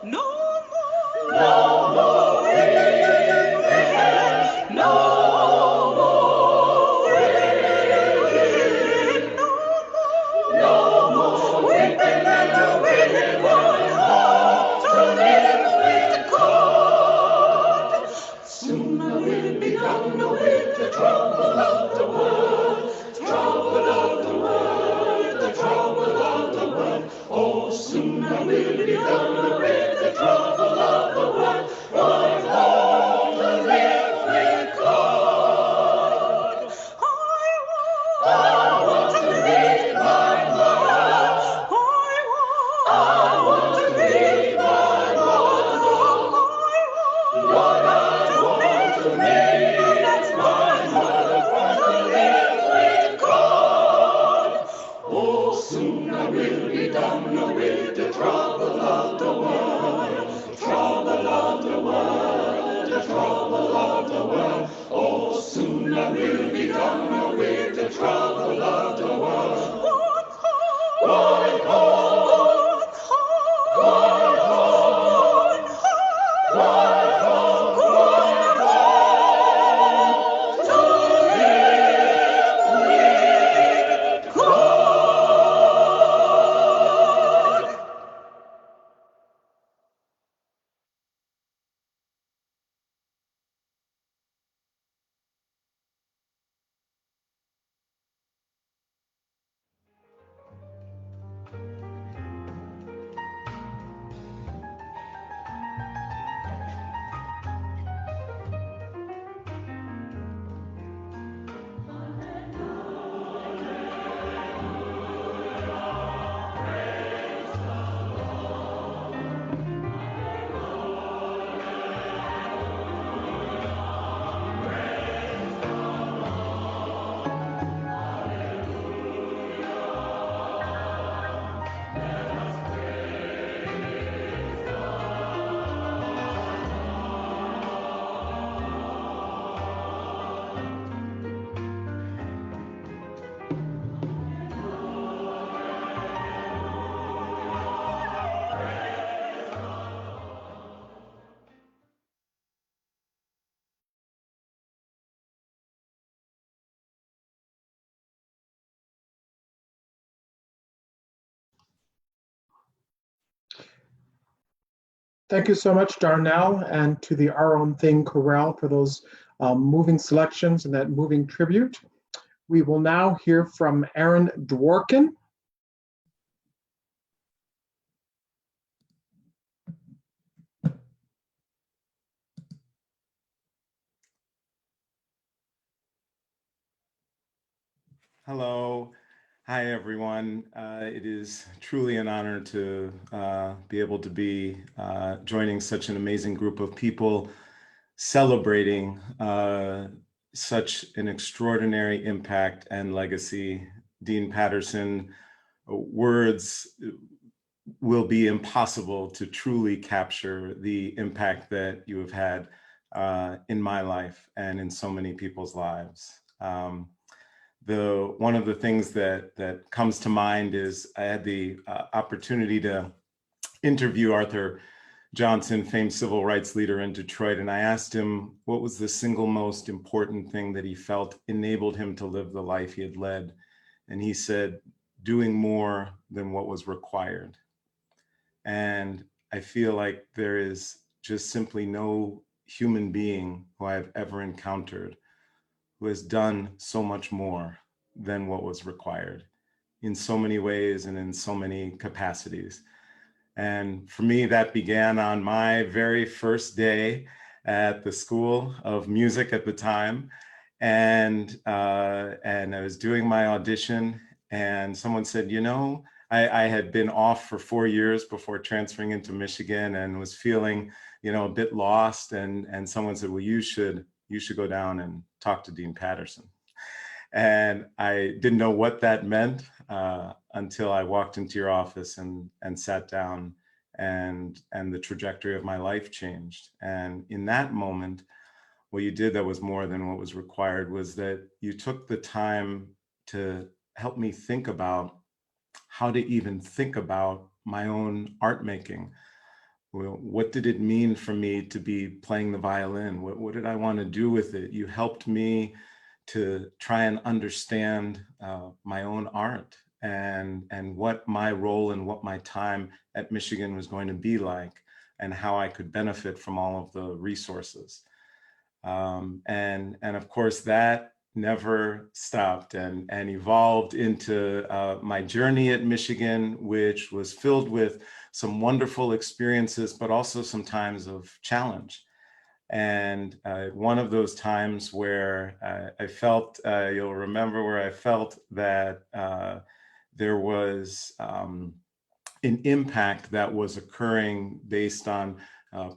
No more weeping, no more wailing, no more weeping and wailing, going home to live with God. Soon I will be done with the trouble of the world, trouble of the world, the trouble of the world. Oh, soon I will be done with the trouble of the world, going home to live with God. I want to leave my mother. I want to leave my mother. What I want to leave is my mother to live with God. Oh, soon I will be done with the trouble of the world, trouble of the world, the trouble of the world. Oh, soon I will be done with the trouble of the world. Going home, going home, going home, going home to live with God. Thank you so much, Darnell, and to the Our Own Thing Chorale for those moving selections and that moving tribute. We will now hear from Aaron Dworkin. Hello. Hi, everyone. It is truly an honor to be able to be joining such an amazing group of people celebrating such an extraordinary impact and legacy. Dean Patterson, words will be impossible to truly capture the impact that you have had in my life and in so many people's lives. One of the things that comes to mind is I had the opportunity to interview Arthur Johnson, famed civil rights leader in Detroit, and I asked him what was the single most important thing that he felt enabled him to live the life he had led. And he said, doing more than what was required. And I feel like there is just simply no human being who I have ever encountered who has done so much more than what was required in so many ways and in so many capacities. And for me, that began on my very first day at the School of Music at the time. And I was doing my audition and someone said, you know, I had been off for 4 years before transferring into Michigan and was feeling, you know, a bit lost. And someone said, well, you should go down and talk to Dean Patterson. And I didn't know what that meant until I walked into your office and sat down, and the trajectory of my life changed. And in that moment, what you did that was more than what was required was that you took the time to help me think about how to even think about my own art making. Well, what did it mean for me to be playing the violin? What did I want to do with it? You helped me to try and understand my own art and what my role and what my time at Michigan was going to be like and how I could benefit from all of the resources. And of course that never stopped and evolved into my journey at Michigan, which was filled with some wonderful experiences, but also some times of challenge. And one of those times where I felt, you'll remember where I felt that there was an impact that was occurring based on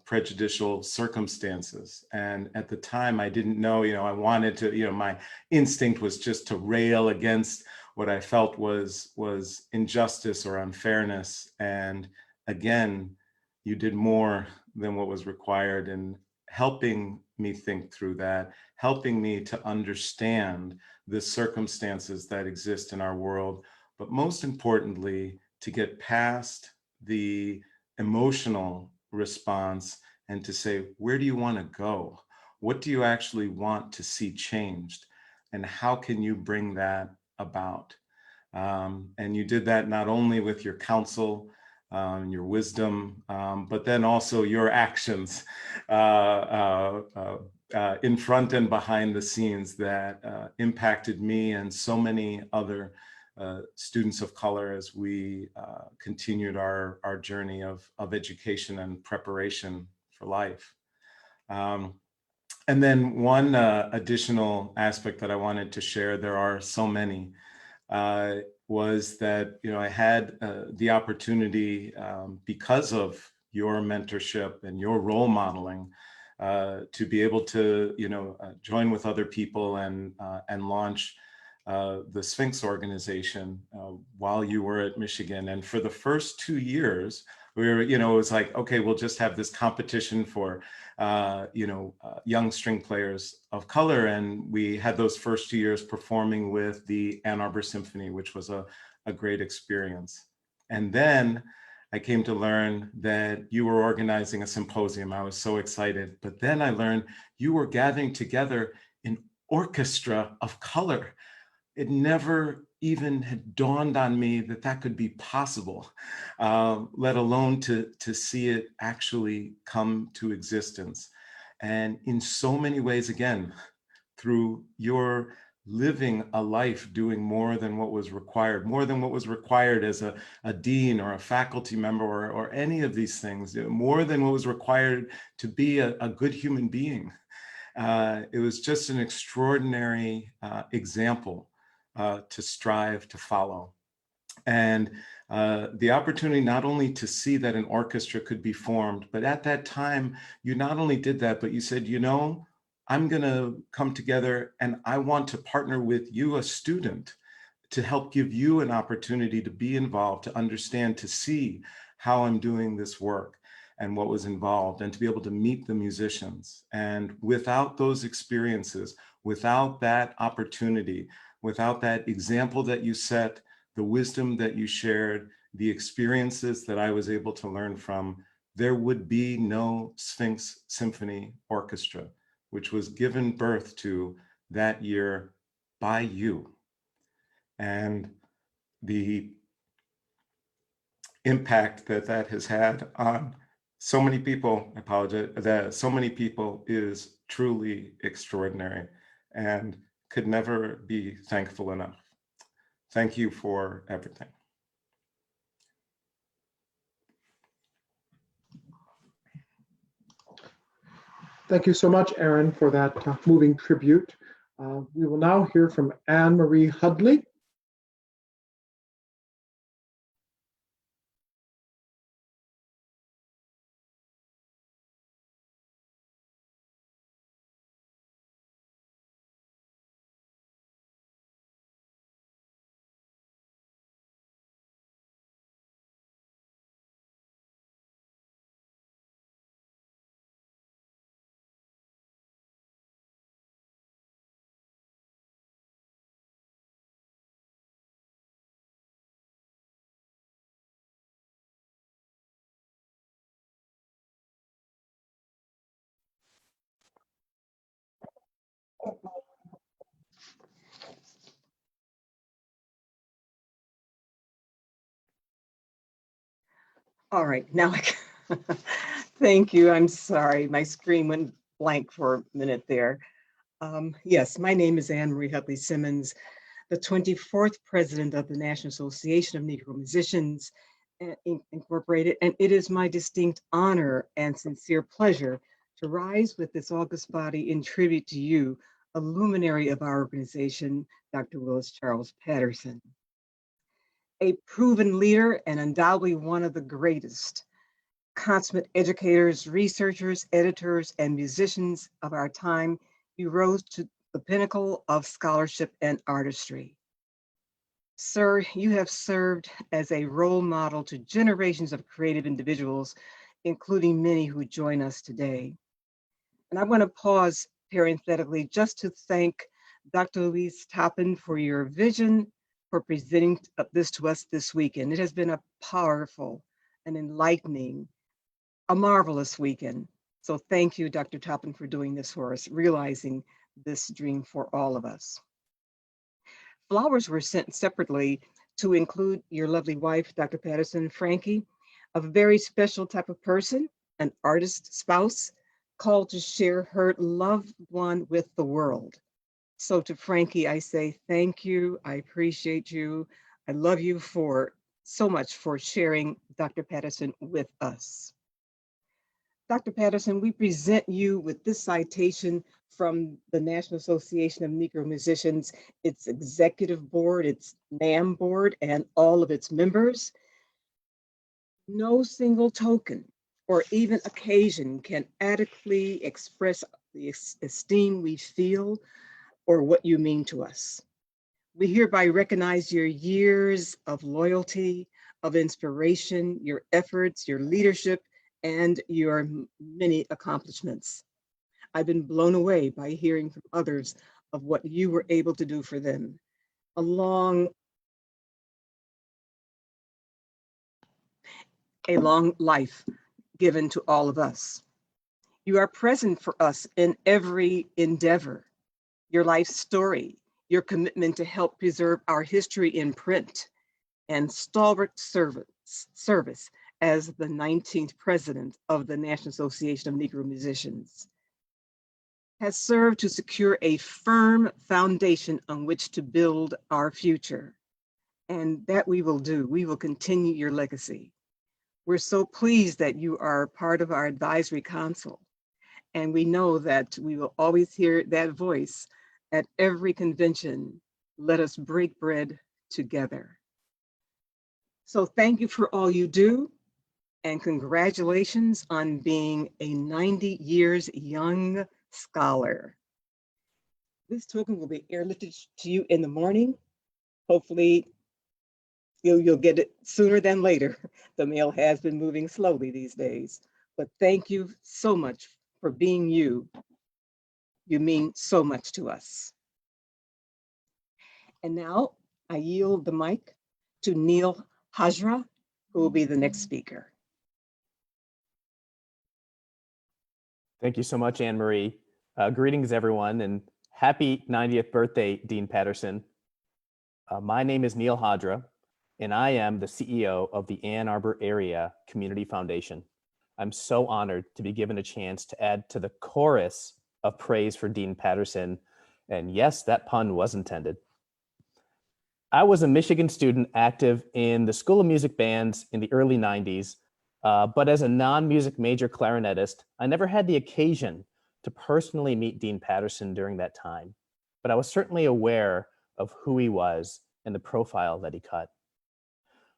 prejudicial circumstances. And at the time I didn't know, I wanted to, my instinct was just to rail against what I felt was injustice or unfairness. And again, you did more than what was required in helping me think through that, helping me to understand the circumstances that exist in our world, but most importantly, to get past the emotional response and to say, where do you want to go? What do you actually want to see changed? And how can you bring that about? And you did that not only with your counsel, your wisdom, but then also your actions in front and behind the scenes that impacted me and so many other students of color as we continued our journey of education and preparation for life. And then one additional aspect that I wanted to share, there are so many, was that I had the opportunity because of your mentorship and your role modeling to be able to join with other people and launch the Sphinx organization while you were at Michigan. And for the first 2 years, we were, it was like, okay, we'll just have this competition for, young string players of color. And we had those first 2 years performing with the Ann Arbor Symphony, which was a great experience. And then I came to learn that you were organizing a symposium. I was so excited. But then I learned you were gathering together an orchestra of color. It never even had dawned on me that that could be possible, let alone to see it actually come to existence. And in so many ways, again, through your living a life doing more than what was required as a dean or a faculty member or any of these things, more than what was required to be a good human being. It was just an extraordinary example to strive to follow. And the opportunity not only to see that an orchestra could be formed, but at that time, you not only did that, but you said, I'm going to come together and I want to partner with you, a student, to help give you an opportunity to be involved, to understand, to see how I'm doing this work and what was involved, and to be able to meet the musicians. And without those experiences, without that opportunity, without that example that you set, the wisdom that you shared, the experiences that I was able to learn from, there would be no Sphinx Symphony Orchestra, which was given birth to that year by you. And the impact that that has had on so many people, I apologize, that so many people is truly extraordinary and could never be thankful enough. Thank you for everything. Thank you so much, Aaron, for that moving tribute. We will now hear from Anne Marie Hudley. All right, now I can. Thank you. I'm sorry. My screen went blank for a minute there. Yes, my name is Anne Marie Hudley Simmons, the 24th president of the National Association of Negro Musicians Incorporated, and it is my distinct honor and sincere pleasure to rise with this august body in tribute to you, a luminary of our organization, Dr. Willis Charles Patterson. A proven leader and undoubtedly one of the greatest consummate educators, researchers, editors, and musicians of our time, you rose to the pinnacle of scholarship and artistry. Sir, you have served as a role model to generations of creative individuals, including many who join us today. And I want to pause parenthetically just to thank Dr. Louise Toppin for your vision for presenting this to us this weekend. It has been a powerful and enlightening, a marvelous weekend. So thank you, Dr. Toppin, for doing this for us, realizing this dream for all of us. Flowers were sent separately to include your lovely wife, Dr. Patterson, Frankie, a very special type of person, an artist spouse, called to share her loved one with the world. So to Frankie, I say thank you. I appreciate you. I love you so much for sharing Dr. Patterson with us. Dr. Patterson, we present you with this citation from the National Association of Negro Musicians, its executive board, its NAM board, and all of its members. No single token or even occasion can adequately express the esteem we feel or what you mean to us. We hereby recognize your years of loyalty, of inspiration, your efforts, your leadership, and your many accomplishments. I've been blown away by hearing from others of what you were able to do for them. A long life given to all of us. You are present for us in every endeavor. Your life story, your commitment to help preserve our history in print, and stalwart service as the 19th president of the National Association of Negro Musicians has served to secure a firm foundation on which to build our future. And that we will do. We will continue your legacy. We're so pleased that you are part of our advisory council. And we know that we will always hear that voice at every convention. Let us break bread together. So thank you for all you do, and congratulations on being a 90 years young scholar. This token will be airlifted to you in the morning. Hopefully, you'll get it sooner than later. The mail has been moving slowly these days. But thank you so much for being you. You mean so much to us. And now I yield the mic to Neil Hajra, who will be the next speaker. Thank you so much, Anne Marie. Greetings, everyone, and happy 90th birthday, Dean Patterson. My name is Neil Hajra, and I am the CEO of the Ann Arbor Area Community Foundation. I'm so honored to be given a chance to add to the chorus of praise for Dean Patterson. And yes, that pun was intended. I was a Michigan student active in the School of Music bands in the early 90s, but as a non-music major clarinetist, I never had the occasion to personally meet Dean Patterson during that time, but I was certainly aware of who he was and the profile that he cut.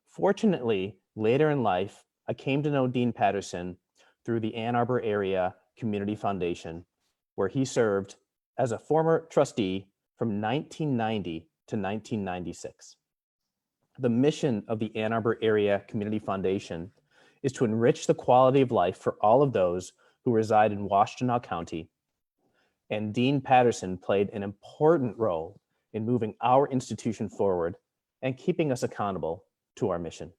Fortunately, later in life, I came to know Dean Patterson through the Ann Arbor Area Community Foundation, where he served as a former trustee from 1990 to 1996. The mission of the Ann Arbor Area Community Foundation is to enrich the quality of life for all of those who reside in Washtenaw County. And Dean Patterson played an important role in moving our institution forward and keeping us accountable to our mission.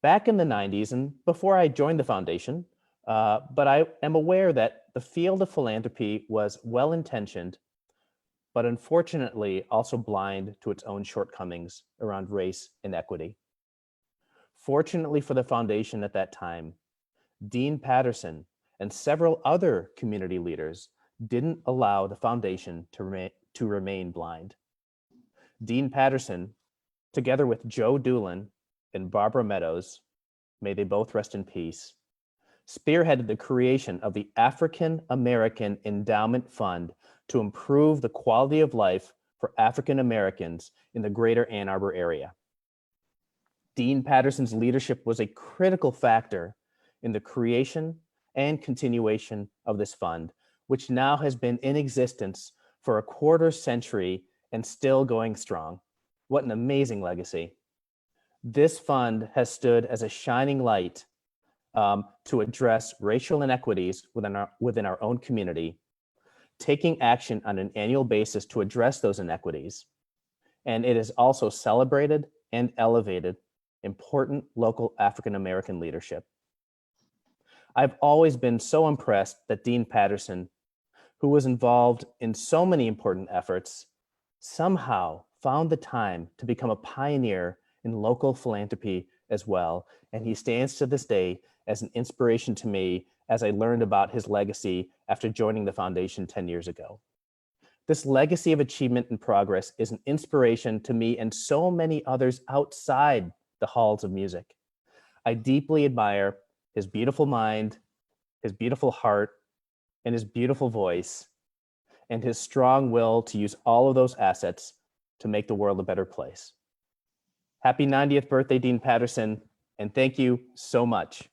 Back in the 90s and before I joined the foundation, but I am aware that the field of philanthropy was well-intentioned, but unfortunately also blind to its own shortcomings around race and equity. Fortunately for the foundation at that time, Dean Patterson and several other community leaders didn't allow the foundation to remain blind. Dean Patterson, together with Joe Doolin and Barbara Meadows, may they both rest in peace, spearheaded the creation of the African American Endowment Fund to improve the quality of life for African Americans in the greater Ann Arbor area. Dean Patterson's leadership was a critical factor in the creation and continuation of this fund, which now has been in existence for a quarter century and still going strong. What an amazing legacy. This fund has stood as a shining light to address racial inequities within our own community, taking action on an annual basis to address those inequities. And it has also celebrated and elevated important local African American leadership. I've always been so impressed that Dean Patterson, who was involved in so many important efforts, somehow found the time to become a pioneer in local philanthropy as well. And he stands to this day as an inspiration to me as I learned about his legacy after joining the foundation 10 years ago. This legacy of achievement and progress is an inspiration to me and so many others outside the halls of music. I deeply admire his beautiful mind, his beautiful heart, and his beautiful voice, and his strong will to use all of those assets to make the world a better place. Happy 90th birthday, Dean Patterson, and thank you so much.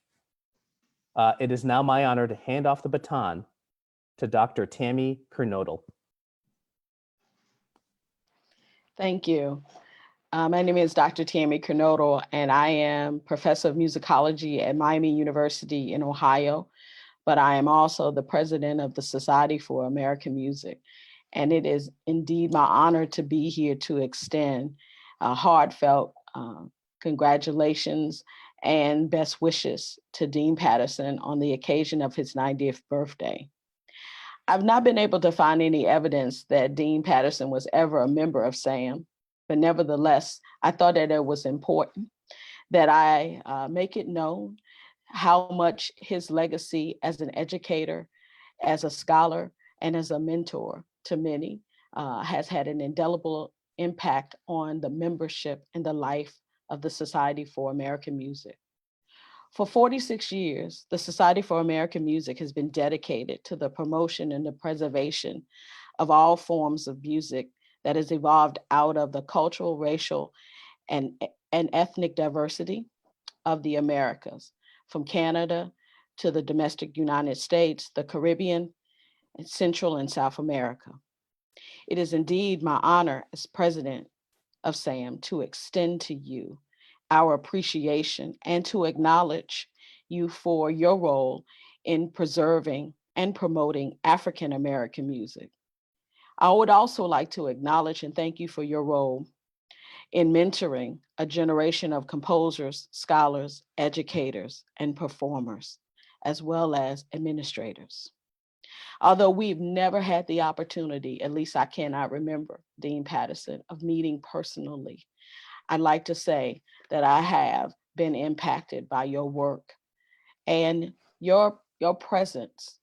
It is now my honor to hand off the baton to Dr. Tammy Kernodle. Thank you. My name is Dr. Tammy Kernodle, and I am professor of musicology at Miami University in Ohio, but I am also the president of the Society for American Music. And it is indeed my honor to be here to extend heartfelt congratulations and best wishes to Dean Patterson on the occasion of his 90th birthday. I've not been able to find any evidence that Dean Patterson was ever a member of SAM, but nevertheless, I thought that it was important that I make it known how much his legacy as an educator, as a scholar, and as a mentor to many has had an indelible impact on the membership and the life of the Society for American Music. For 46 years, the Society for American Music has been dedicated to the promotion and the preservation of all forms of music that has evolved out of the cultural, racial, and ethnic diversity of the Americas, from Canada to the domestic United States, the Caribbean, and Central and South America. It is indeed my honor as president of SAM to extend to you our appreciation and to acknowledge you for your role in preserving and promoting African American music. I would also like to acknowledge and thank you for your role in mentoring a generation of composers, scholars, educators, and performers, as well as administrators. Although we've never had the opportunity, at least I cannot remember, Dean Patterson, of meeting personally, I'd like to say that I have been impacted by your work and your presence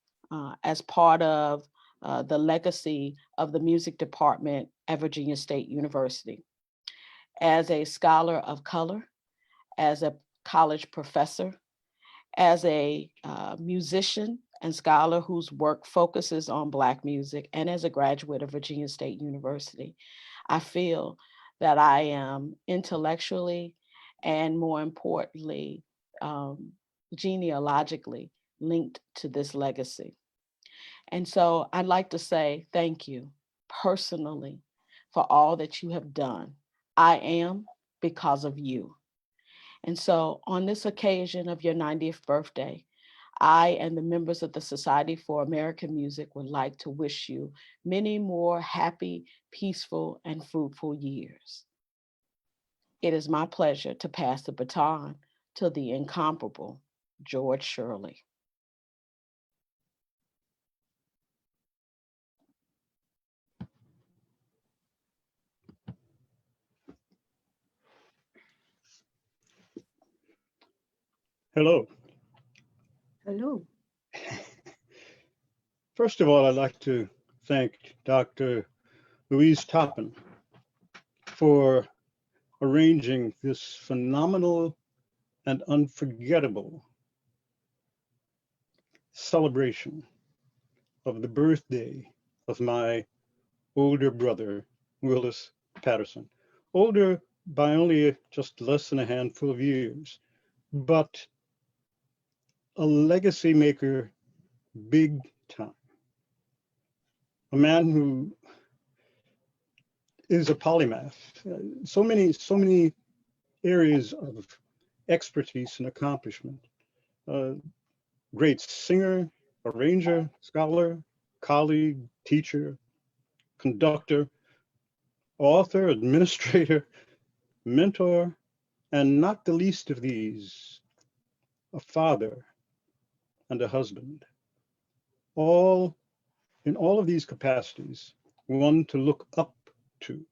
as part of the legacy of the music department at Virginia State University. As a scholar of color, as a college professor, as a musician and scholar whose work focuses on Black music, and as a graduate of Virginia State University, I feel that I am intellectually and, more importantly, genealogically linked to this legacy. And so I'd like to say thank you personally for all that you have done. I am because of you. And so on this occasion of your 90th birthday, I and the members of the Society for American Music would like to wish you many more happy, peaceful, and fruitful years. It is my pleasure to pass the baton to the incomparable George Shirley. Hello. Hello. First of all, I'd like to thank Dr. Louise Toppin for arranging this phenomenal and unforgettable celebration of the birthday of my older brother, Willis Patterson. Older by only just less than a handful of years, but a legacy maker big time. A man who is a polymath. So many areas of expertise and accomplishment. Great singer, arranger, scholar, colleague, teacher, conductor, author, administrator, mentor, and not the least of these, a father and a husband. All in all of these capacities, one to look up to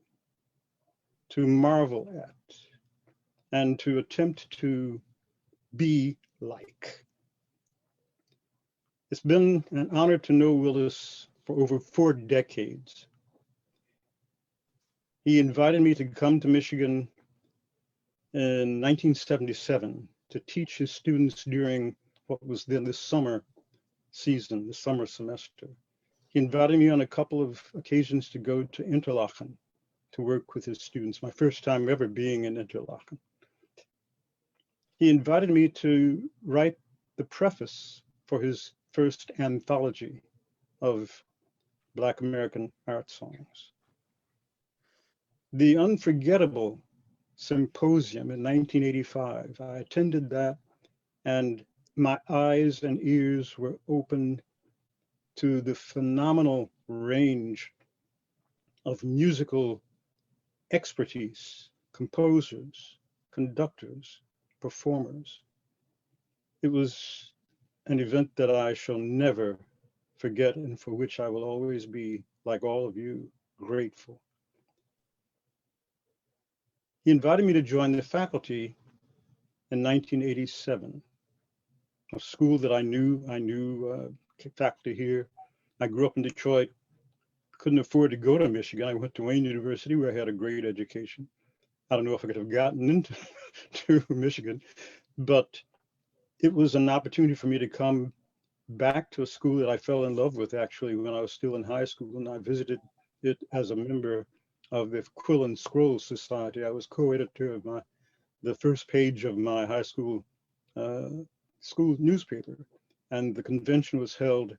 marvel at, and to attempt to be like. It's been an honor to know Willis for over 4 decades. He invited me to come to Michigan in 1977 to teach his students during what was then the summer season, the summer semester. He invited me on a couple of occasions to go to Interlaken to work with his students, my first time ever being in Interlaken. He invited me to write the preface for his first anthology of Black American art songs. The unforgettable symposium in 1985, I attended that, and my eyes and ears were opened to the phenomenal range of musical expertise, composers, conductors, performers. It was an event that I shall never forget and for which I will always be, like all of you, grateful. He invited me to join the faculty in 1987, a school that I knew faculty here. I grew up in Detroit, couldn't afford to go to Michigan. I went to Wayne University where I had a great education. I don't know if I could have gotten into to Michigan, but it was an opportunity for me to come back to a school that I fell in love with actually when I was still in high school, and I visited it as a member of the Quill and Scroll Society. I was co-editor of the first page of my high school school newspaper, And the convention was held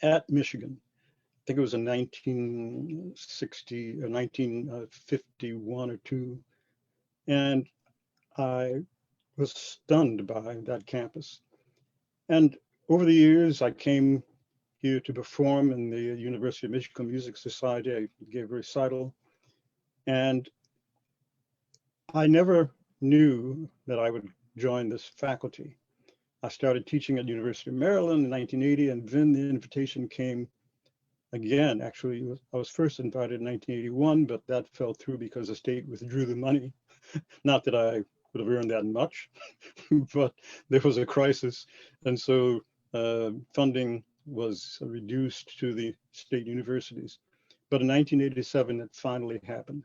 at Michigan. I think it was in 1960 or 1951 or two. And I was stunned by that campus. And over the years, I came here to perform in the University of Michigan Music Society. I gave a recital. And I never knew that I would join this faculty. I started teaching at University of Maryland in 1980, and then the invitation came again. Actually, I was first invited in 1981, but that fell through because the state withdrew the money. Not that I would have earned that much, but there was a crisis. And so funding was reduced to the state universities. But in 1987, it finally happened,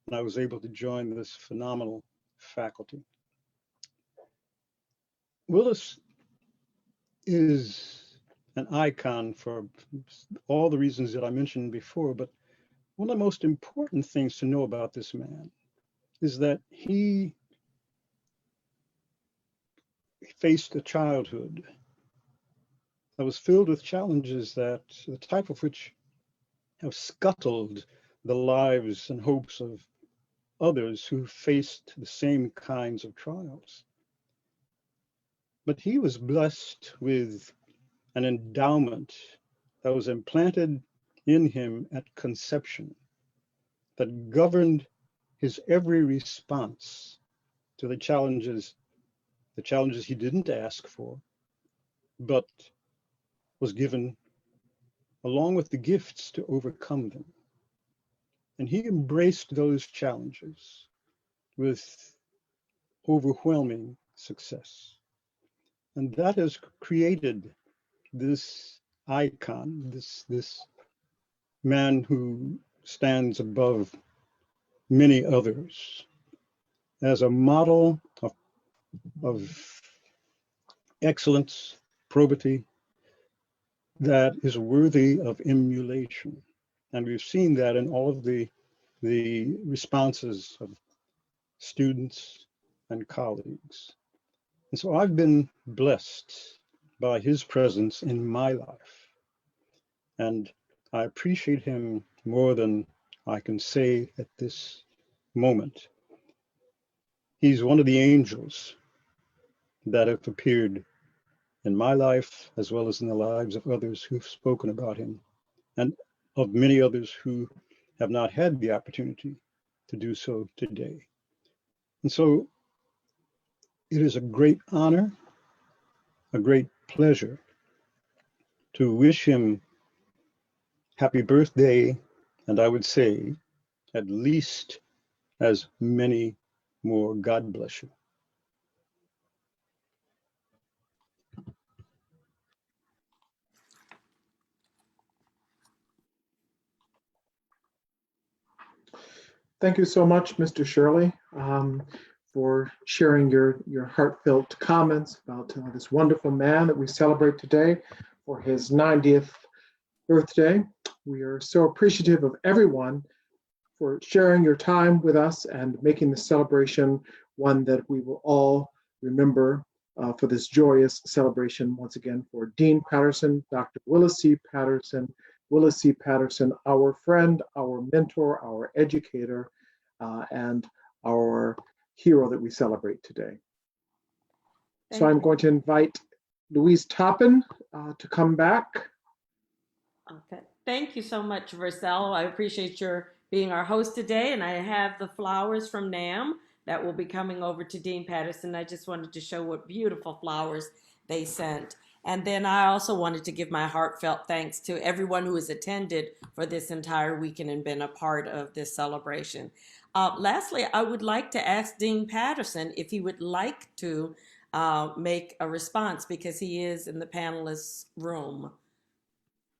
and I was able to join this phenomenal faculty. Willis is an icon for all the reasons that I mentioned before, but one of the most important things to know about this man is that he faced a childhood that was filled with challenges that the type of which have scuttled the lives and hopes of others who faced the same kinds of trials. But he was blessed with an endowment that was implanted in him at conception that governed his every response to the challenges he didn't ask for, but was given along with the gifts to overcome them. And he embraced those challenges with overwhelming success. And that has created this icon, this man who stands above many others as a model of excellence, probity, that is worthy of emulation. And we've seen that in all of the responses of students and colleagues. And so I've been blessed by his presence in my life. And I appreciate him more than I can say at this moment. He's one of the angels that have appeared in my life, as well as in the lives of others who've spoken about him, and of many others who have not had the opportunity to do so today. And so it is a great honor, a great pleasure to wish him happy birthday, and I would say at least as many more. God bless you. Thank you so much, Mr. Shirley, for sharing your heartfelt comments about this wonderful man that we celebrate today for his 90th birthday. We are so appreciative of everyone for sharing your time with us and making the celebration one that we will all remember for this joyous celebration once again for Dean Patterson, Dr. Willis C. Patterson. Willis C. Patterson, our friend, our mentor, our educator, and our hero that we celebrate today. So I'm going to invite Louise Toppin to come back. Okay. Thank you so much, Vercel. I appreciate your being our host today, and I have the flowers from NAM that will be coming over to Dean Patterson. I just wanted to show what beautiful flowers they sent. And then I also wanted to give my heartfelt thanks to everyone who has attended for this entire weekend and been a part of this celebration. Lastly, I would like to ask Dean Patterson if he would like to make a response because he is in the panelists' room.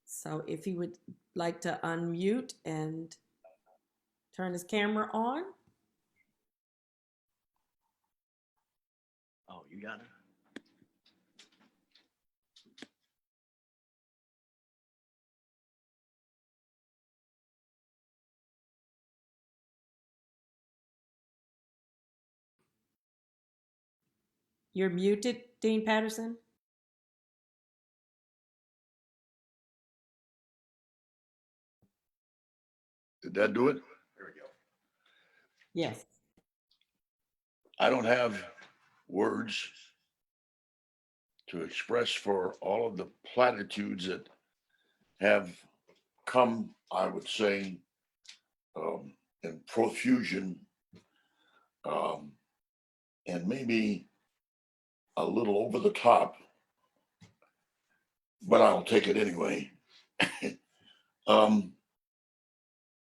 So if he would like to unmute and turn his camera on. Oh, you got it. You're muted, Dean Patterson. Did that do it? There we go. Yes. I don't have words to express for all of the platitudes that have come, I would say, in profusion, and maybe a little over the top, but I'll take it anyway.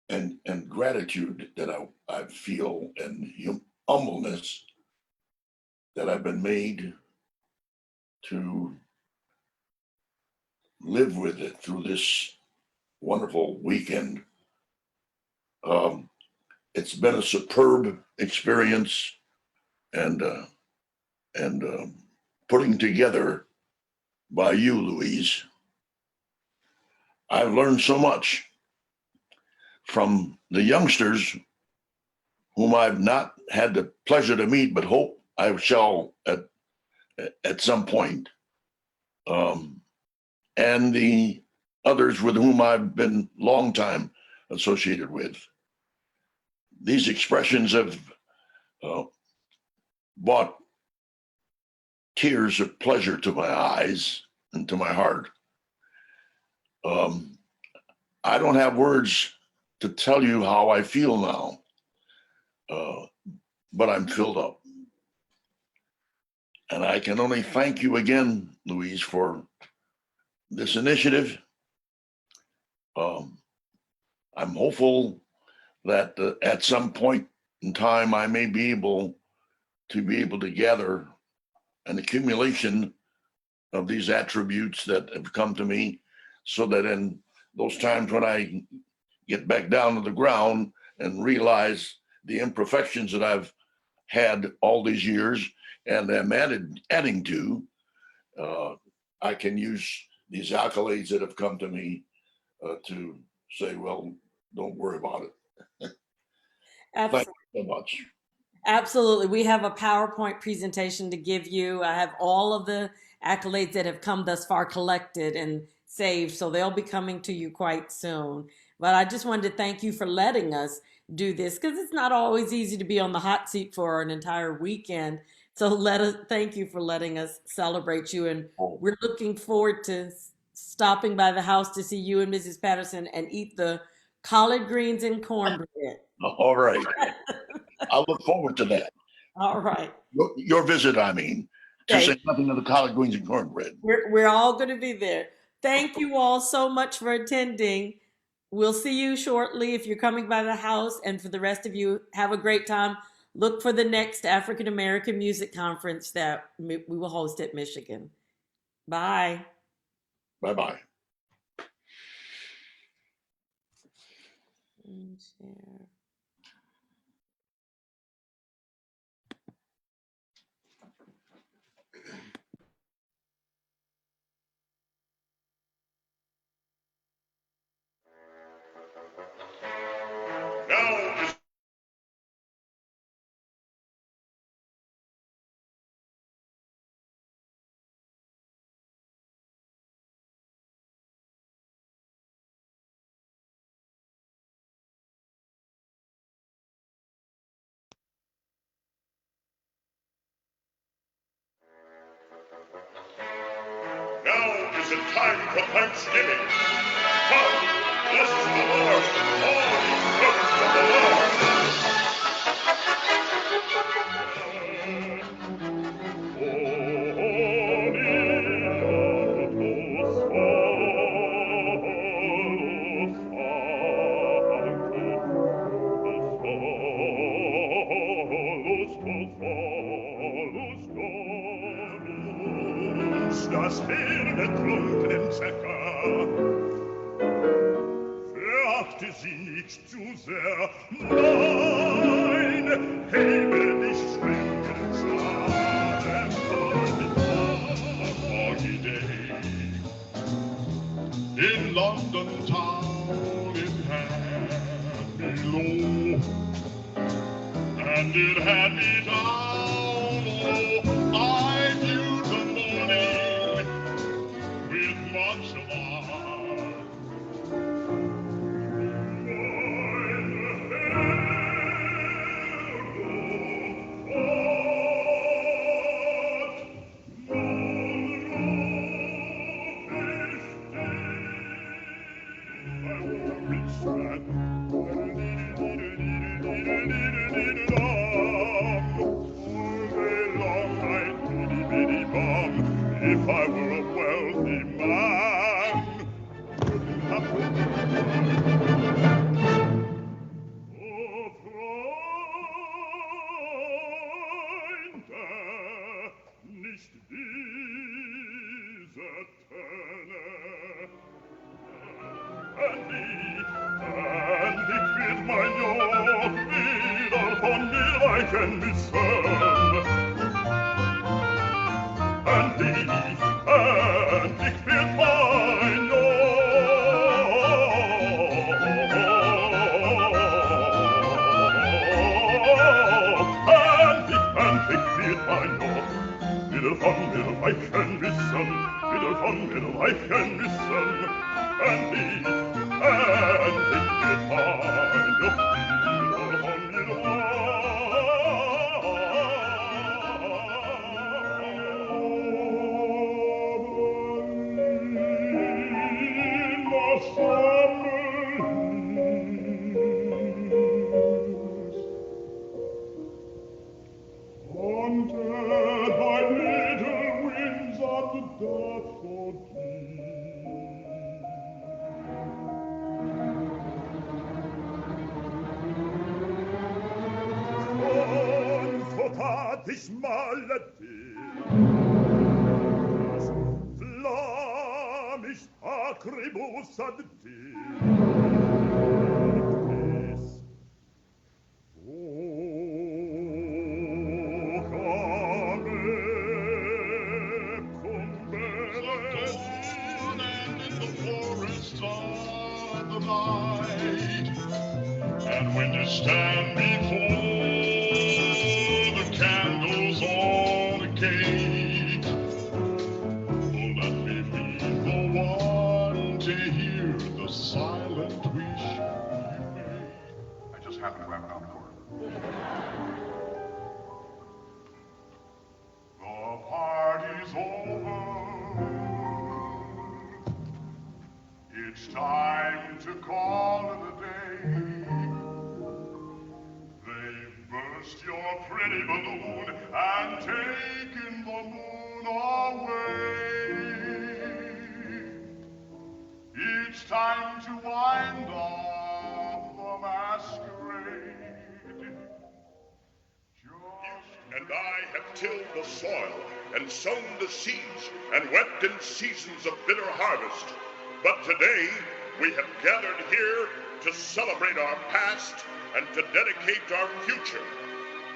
And gratitude that I feel, and humbleness that I've been made to live with it through this wonderful weekend. It's been a superb experience, and putting together by you, Louise. I've learned so much from the youngsters whom I've not had the pleasure to meet, but hope I shall at some point. And the others with whom I've been long time associated with. These expressions have brought tears of pleasure to my eyes and to my heart. I don't have words to tell you how I feel now, but I'm filled up. And I can only thank you again, Louise, for this initiative. I'm hopeful that at some point in time, I may be able to gather an accumulation of these attributes that have come to me, so that in those times when I get back down to the ground and realize the imperfections that I've had all these years and am adding to, I can use these accolades that have come to me to say, well, don't worry about it. Thank you so much. Absolutely. We have a PowerPoint presentation to give you. I have all of the accolades that have come thus far collected and saved, so they'll be coming to you quite soon. But I just wanted to thank you for letting us do this, because it's not always easy to be on the hot seat for an entire weekend. So thank you for letting us celebrate you. And we're looking forward to stopping by the house to see you and Mrs. Patterson and eat the collard greens and cornbread. All right. I look forward to that. All right. Your visit, I mean, to say nothing of the collard greens and cornbread. We're all going to be there. Thank you all so much for attending. We'll see you shortly if you're coming by the house. And for the rest of you, have a great time. Look for the next African American Music Conference that we will host at Michigan. Bye. Bye-bye. Now is the time for Thanksgiving. Come, bless the Lord, all ye servants of the Lord. Das betrunkenen Zecker verachte sie nicht zu sehr. Nein, hebe dich schwenken Scharen holiday. In London town it had me low, and it had me down low. I viewed the morning with much alarm. If I were a wealthy man, oh, Freunde, nicht diese Töne. And ich wird mein Joch wieder von mir weichen müssen. And ich wird mein Joch, and ich wird mein Joch wieder von mir weichen müssen, wieder von mir weichen müssen. And ich wird mein Joch wieder von mir haunted by little winds and daffodils. Fatatis maletis, flammis acribus adictis. And when you stand before the candles on the gate, oh, let me be the one to hear the silent wish you made. I just happened to have an encore. The party's over. It's time to call it a day. They've burst your pretty balloon and taken the moon away. It's time to wind up the masquerade. And I have tilled the soil and sown the seeds and wept in seasons of bitter harvest. But today we have gathered here to celebrate our past and to dedicate our future.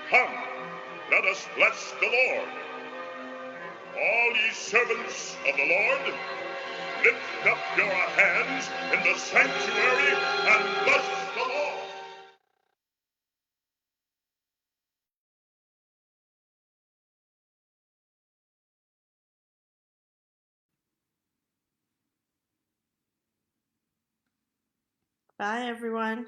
Come, let us bless the Lord. All ye servants of the Lord, lift up your hands in the sanctuary and bless the Lord. Bye, everyone.